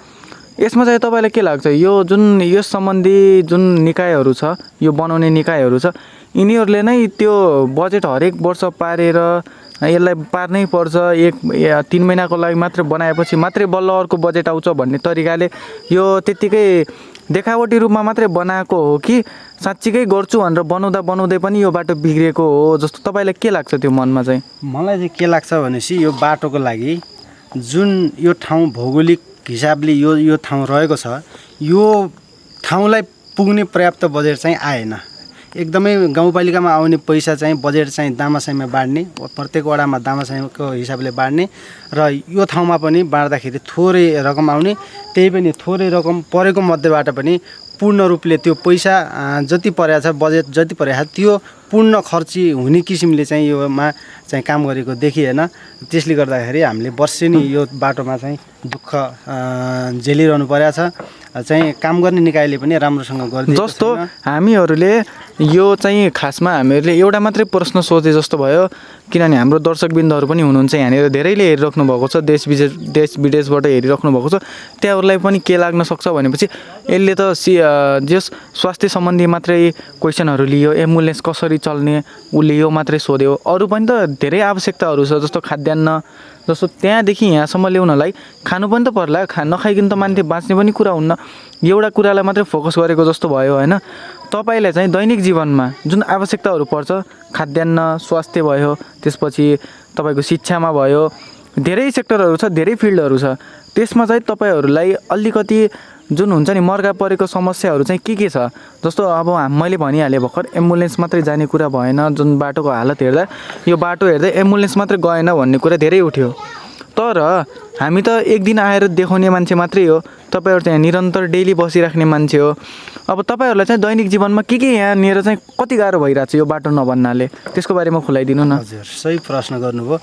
यसमा चाहिँ तपाईँलाई के लाग्छ, यो यस सम्बन्धी जुन निकायहरू छ, यो बनाउने निकायहरू छ, यिनीहरूले नै त्यो बजेट हरेक वर्ष पारेर यसलाई पार्नै पर्छ, 3 महिनाको लागि मात्र बनाएपछि मात्रै बल्ल अर्को बजेट आउँछ भन्ने तरिकाले यो त्यत्तिकै देखावटी रूपमा मात्रै बनाएको हो कि साँच्चीकै गर्छु भनेर बनाउँदै पनि यो बाटो बिग्रेको हो जस्तो तपाईँलाई के लाग्छ त्यो मनमा चाहिँ? मलाई चाहिँ के लाग्छ भनेपछि यो बाटोको लागि जुन यो ठाउँ भौगोलिक हिसाबले यो ठाउँ रहेको छ, यो ठाउँलाई पुग्ने पर्याप्त बजेट चाहिँ आएन। एकदमै गाउँपालिकामा आउने पैसा चाहिँ बजेट चाहिँ दामासाईमा बाँड्ने, प्रत्येक वडामा दामासाईको हिसाबले बाँड्ने र यो ठाउँमा पनि बाँड्दाखेरि थोरै रकम आउने, त्यही पनि थोरै रकम परेको मध्येबाट पनि पूर्ण रूपले त्यो पैसा जति परेको छ, बजेट जति परेको छ त्यो पूर्ण खर्ची हुने किसिमले चाहिँ योमा चाहिँ काम गरेको देखिएन। त्यसले गर्दाखेरि हामीले वर्षेनी यो बाटोमा चाहिँ दुःख झेलिरहनु परेको छ। चाहिँ काम गर्ने निकायले पनि राम्रोसँग गरिदिएको जस्तो हामीहरूले यो चाहिँ खासमा हामीहरूले एउटा मात्रै प्रश्न सोचे जस्तो भयो, किनभने हाम्रो दर्शकबिन्दहरू पनि हुनुहुन्छ यहाँनिर, धेरैले हेरिराख्नु भएको छ, देश विदेशबाट हेरिराख्नु भएको छ, त्यहाँहरूलाई पनि के लाग्न सक्छ भनेपछि यसले त जस स्वास्थ्य सम्बन्धी मात्रै क्वेसनहरू लियो, एम्बुलेन्स कसरी चल्ने उसले यो मात्रै सोध्यो, अरू पनि त धेरै आवश्यकताहरू छ, जस्तो खाद्यान्न, जस्तो त्यहाँदेखि यहाँसम्म ल्याउनलाई खानु पनि त पर्ला, नखाइकन त मान्छे बाँच्ने पनि कुरा हुन्न। एउटा कुरालाई मात्रै फोकस गरेको जस्तो भयो होइन। तपाईँलाई चाहिँ दैनिक जीवनमा जुन आवश्यकताहरू पर्छ, खाद्यान्न, स्वास्थ्य भयो, त्यसपछि तपाईँको शिक्षामा भयो, धेरै सेक्टरहरू छ, धेरै फिल्डहरू छ, त्यसमा चाहिँ तपाईँहरूलाई अलिकति जुन हुन्छ नि मर्का परेको समस्याहरू चाहिँ के छ? जस्तो अब मैले भनिहालेँ भर्खर, एम्बुलेन्स मात्रै जाने कुरा भएन, जुन बाटोको हालत हेर्दा यो बाटो हेर्दा एम्बुलेन्स मात्रै गएन भन्ने कुरा धेरै उठ्यो। तर हामी त एक दिन आएर देखाउने मान्छे मात्रै हो, तपाईँहरू त्यहाँ निरन्तर डेली बसिराख्ने मान्छे हो। अब तपाईँहरूलाई चाहिँ दैनिक जीवनमा के यहाँनिर चाहिँ कति गाह्रो भइरहेको छ यो बाटो नभन्नाले, त्यसको बारेमा खुलाइदिनु न। हजुर, सही प्रश्न गर्नुभयो।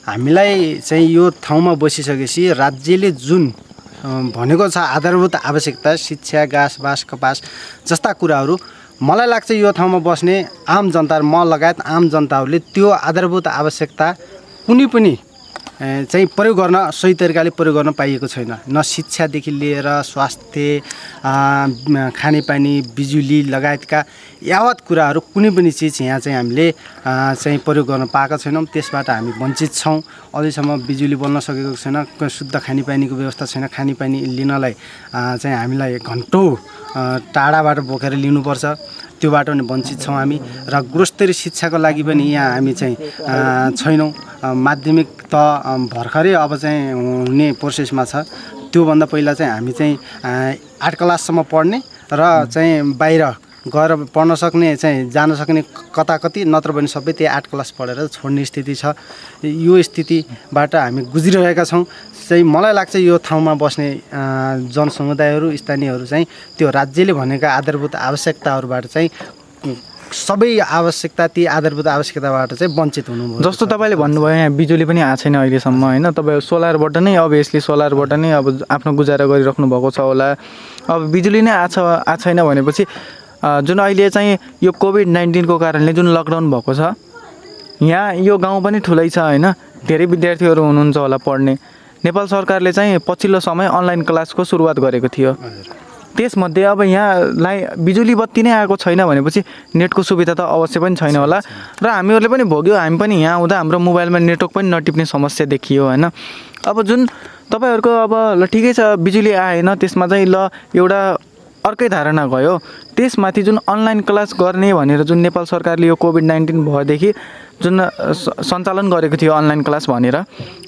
हामीलाई चाहिँ यो ठाउँमा बसिसकेपछि राज्यले जुन भनेको छ आधारभूत आवश्यकता, शिक्षा, घाँस बास कपास जस्ता कुराहरू, मलाई लाग्छ यो ठाउँमा बस्ने आम जनता, म लगायत आम जनताहरूले त्यो आधारभूत आवश्यकता कुनै पनि चाहिँ प्रयोग गर्न सही तरिकाले प्रयोग गर्न पाइएको छैन। न शिक्षादेखि लिएर स्वास्थ्य, खानेपानी, बिजुली लगायतका यावत कुराहरू कुनै पनि चिज यहाँ चाहिँ हामीले चाहिँ प्रयोग गर्न पाएका छैनौँ। त्यसबाट हामी वञ्चित छौँ। अझैसम्म बिजुली बल्न सकेको छैन, शुद्ध खानेपानीको व्यवस्था छैन। खानेपानी लिनलाई चाहिँ हामीलाई घन्टौँ टाढाबाट बोकेर लिनुपर्छ, त्यो बाटो नि वञ्चित छौँ हामी। र गुणस्तरीय शिक्षाको लागि पनि यहाँ हामी चाहिँ छैनौँ। माध्यमिक त भर्खरै अब चाहिँ हुने प्रोसेसमा छ। त्योभन्दा पहिला चाहिँ हामी चाहिँ 8 क्लाससम्म पढ्ने र चाहिँ बाहिर गएर पढ्न सक्ने, चाहिँ जान सक्ने कताकति, नत्र भने सबै त्यही 8 क्लास पढेर छोड्ने स्थिति छ। यो स्थितिबाट हामी गुज्रिरहेका छौँ। चाहिँ मलाई लाग्छ यो ठाउँमा बस्ने जनसमुदायहरू, स्थानीयहरू चाहिँ त्यो राज्यले भनेका आधारभूत आवश्यकताहरूबाट चाहिँ सबै आवश्यकता, ती आधारभूत आवश्यकताबाट चाहिँ वञ्चित हुनुभयो। जस्तो तपाईँले भन्नुभयो यहाँ बिजुली पनि आएको छैन अहिलेसम्म होइन, तपाईँ सोलरबाट नै अभियसली सोलरबाट नै अब आफ्नो गुजारा गरिराख्नु भएको छ होला। अब बिजुली नै आएको छैन भनेपछि जुन अहिले चाहिँ यो कोभिड-19को कारणले जुन लकडाउन भएको छ, यहाँ यो गाउँ पनि ठुलै छ होइन, धेरै विद्यार्थीहरू हुनुहुन्छ होला पढ्ने। नेपाल सरकारले चाहिँ पछिल्लो समय अनलाइन क्लासको सुरुवात गरेको थियो। त्यसमध्ये अब यहाँलाई बिजुली बत्ती नै आएको छैन भनेपछि नेटको सुविधा त अवश्य पनि छैन होला। र हामीहरूले पनि भोग्यो, हामी पनि यहाँ हुँदा हाम्रो मोबाइलमा नेटवर्क पनि नटिप्ने समस्या देखियो होइन। अब जुन तपाईँहरूको अब ल ठिकै छ बिजुली आएन, त्यसमा चाहिँ ल एउटा अर्कै धारणा गयो। त्यसमाथि जुन अनलाइन क्लास गर्ने भनेर जुन नेपाल सरकारले यो कोभिड-19 भएदेखि जुन सञ्चालन गरेको थियो अनलाइन क्लास भनेर,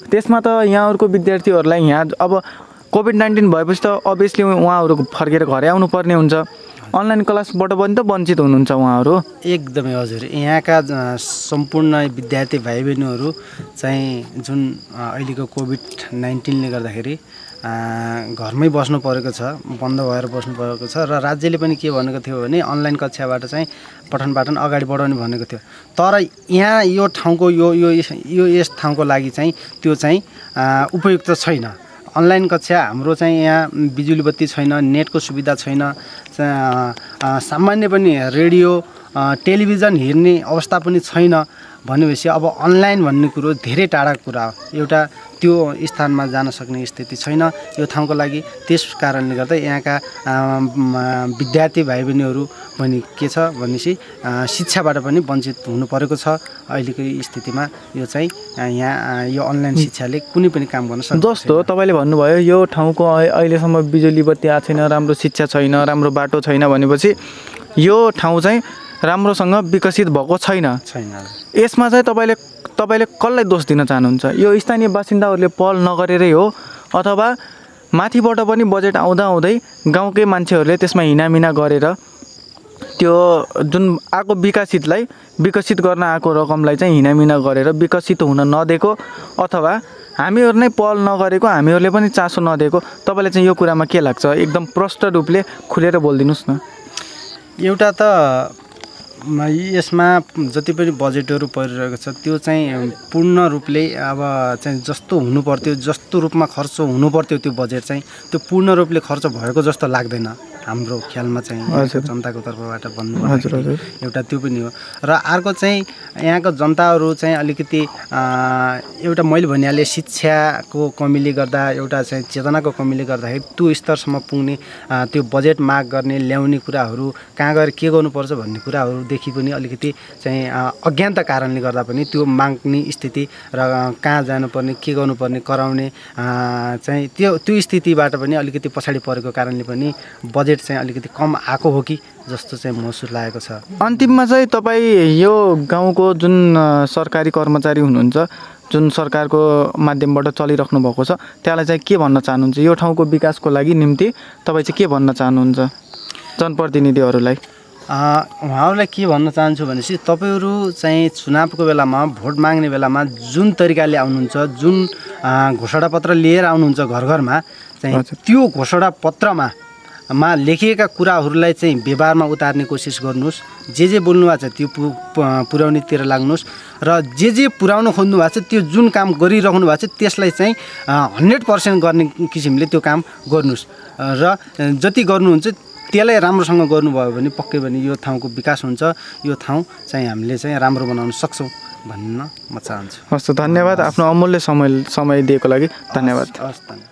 त्यसमा त यहाँहरूको विद्यार्थीहरूलाई यहाँ अब कोभिड-19 भएपछि त अभियसली उहाँहरू फर्केर घरै आउनुपर्ने हुन्छ। अनलाइन क्लासबाट पनि त वञ्चित हुनुहुन्छ उहाँहरू। एकदमै हजुर, यहाँका सम्पूर्ण विद्यार्थी भाइ बहिनीहरू चाहिँ जुन अहिलेको कोभिड-19ले गर्दाखेरि घरमै बस्नु परेको छ, बन्द भएर बस्नु परेको छ। र राज्यले पनि के भनेको थियो भने अनलाइन कक्षाबाट चाहिँ पठन पाठन अगाडि बढाउने भनेको थियो। तर यहाँ यो ठाउँको यस ठाउँको लागि चाहिँ त्यो चाहिँ उपयुक्त छैन। अनलाइन कक्षा हाम्रो चाहिँ यहाँ बिजुली बत्ती छैन, नेटको सुविधा छैन, सामान्य पनि रेडियो टेलिभिजन हेर्ने अवस्था पनि छैन भनेपछि अब अनलाइन भन्ने कुरो धेरै टाढाको कुरा हो। एउटा त्यो स्थानमा जान सक्ने स्थिति छैन यो ठाउँको लागि। त्यस कारणले गर्दा यहाँका विद्यार्थी भाइ बहिनीहरू पनि के छ भनेपछि शिक्षाबाट पनि वञ्चित हुनु परेको छ। अहिलेको स्थितिमा यो चाहिँ यहाँ यो अनलाइन शिक्षाले कुनै पनि काम गर्न सक्दैन। जस्तो तपाईँले भन्नुभयो यो ठाउँको अहिलेसम्म बिजुली बत्ती आएको छैन, राम्रो शिक्षा छैन, राम्रो बाटो छैन भनेपछि यो ठाउँ चाहिँ राम्रोसँग विकसित भएको छैन। यसमा चाहिँ तपाईँले कसलाई दोष दिन चाहनुहुन्छ? यो स्थानीय बासिन्दाहरूले पहल नगरेरै हो अथवा माथिबाट पनि बजेट आउँदा आउँदै गाउँकै मान्छेहरूले त्यसमा हिनामिना गरेर त्यो जुन आएको विकसित गर्न आएको रकमलाई चाहिँ हिनामिना गरेर विकसित हुन नदिएको अथवा हामीहरू नै पहल नगरेको, हामीहरूले पनि चासो नदिएको, तपाईँलाई चाहिँ यो कुरामा के लाग्छ? एकदम प्रष्ट रूपले खुलेर बोलिदिनुहोस् न। एउटा त यसमा जति पनि बजेटहरू परिरहेको छ त्यो चाहिँ पूर्ण रूपले अब चाहिँ जस्तो हुनुपर्थ्यो, जस्तो रूपमा खर्च हुनुपर्थ्यो त्यो बजेट चाहिँ त्यो पूर्ण रूपले खर्च भएको जस्तो लाग्दैन हाम्रो ख्यालमा चाहिँ जनताको तर्फबाट भन्नु। हजुर हजुर, एउटा त्यो पनि हो। र अर्को चाहिँ यहाँको जनताहरू चाहिँ अलिकति एउटा मैले भनिहालेँ शिक्षाको कमीले गर्दा, एउटा चाहिँ चेतनाको कमीले गर्दाखेरि त्यो स्तरसम्म पुग्ने, त्यो बजेट माग गर्ने, ल्याउने कुराहरू कहाँ गएर के गर्नुपर्छ भन्ने कुराहरूदेखि पनि अलिकति चाहिँ अज्ञानता कारणले गर्दा पनि त्यो माग्ने स्थिति र कहाँ जानुपर्ने, के गर्नुपर्ने, कराउने चाहिँ त्यो स्थितिबाट पनि अलिकति पछाडि परेको कारणले पनि बजेट चाहिँ अलिकति कम आएको हो कि जस्तो चाहिँ महसुस लागेको छ। अन्तिममा चाहिँ तपाईँ यो गाउँको जुन सरकारी कर्मचारी हुनुहुन्छ, जुन सरकारको माध्यमबाट चलिराख्नु भएको छ, त्यसलाई चाहिँ के भन्न चाहनुहुन्छ? यो ठाउँको विकासको लागि निम्ति तपाईँ चाहिँ के भन्न चाहनुहुन्छ जनप्रतिनिधिहरूलाई? उहाँहरूलाई के भन्न चाहन्छु भनेपछि तपाईँहरू चाहिँ चुनावको बेलामा, भोट माग्ने बेलामा जुन तरिकाले आउनुहुन्छ, जुन घोषणापत्र लिएर आउनुहुन्छ घर घरमा चाहिँ त्यो घोषणापत्रमा लेखिएका कुराहरूलाई चाहिँ व्यवहारमा उतार्ने कोसिस गर्नुहोस्। जे बोल्नु भएको छ त्यो पुर्याउनेतिर लाग्नुहोस् र जे पुर्याउन खोज्नु भएको छ, त्यो जुन काम गरिराख्नु भएको छ त्यसलाई चाहिँ 100% गर्ने किसिमले त्यो काम गर्नुहोस् र जति गर्नुहुन्छ त्यसलाई राम्रोसँग गर्नुभयो भने पक्कै पनि यो ठाउँको विकास हुन्छ, यो ठाउँ चाहिँ हामीले चाहिँ राम्रो बनाउन सक्छौँ भन्न म चाहन्छु। हस्, धन्यवाद आफ्नो अमूल्य समय दिएको लागि। धन्यवाद। हस्, धन्यवाद।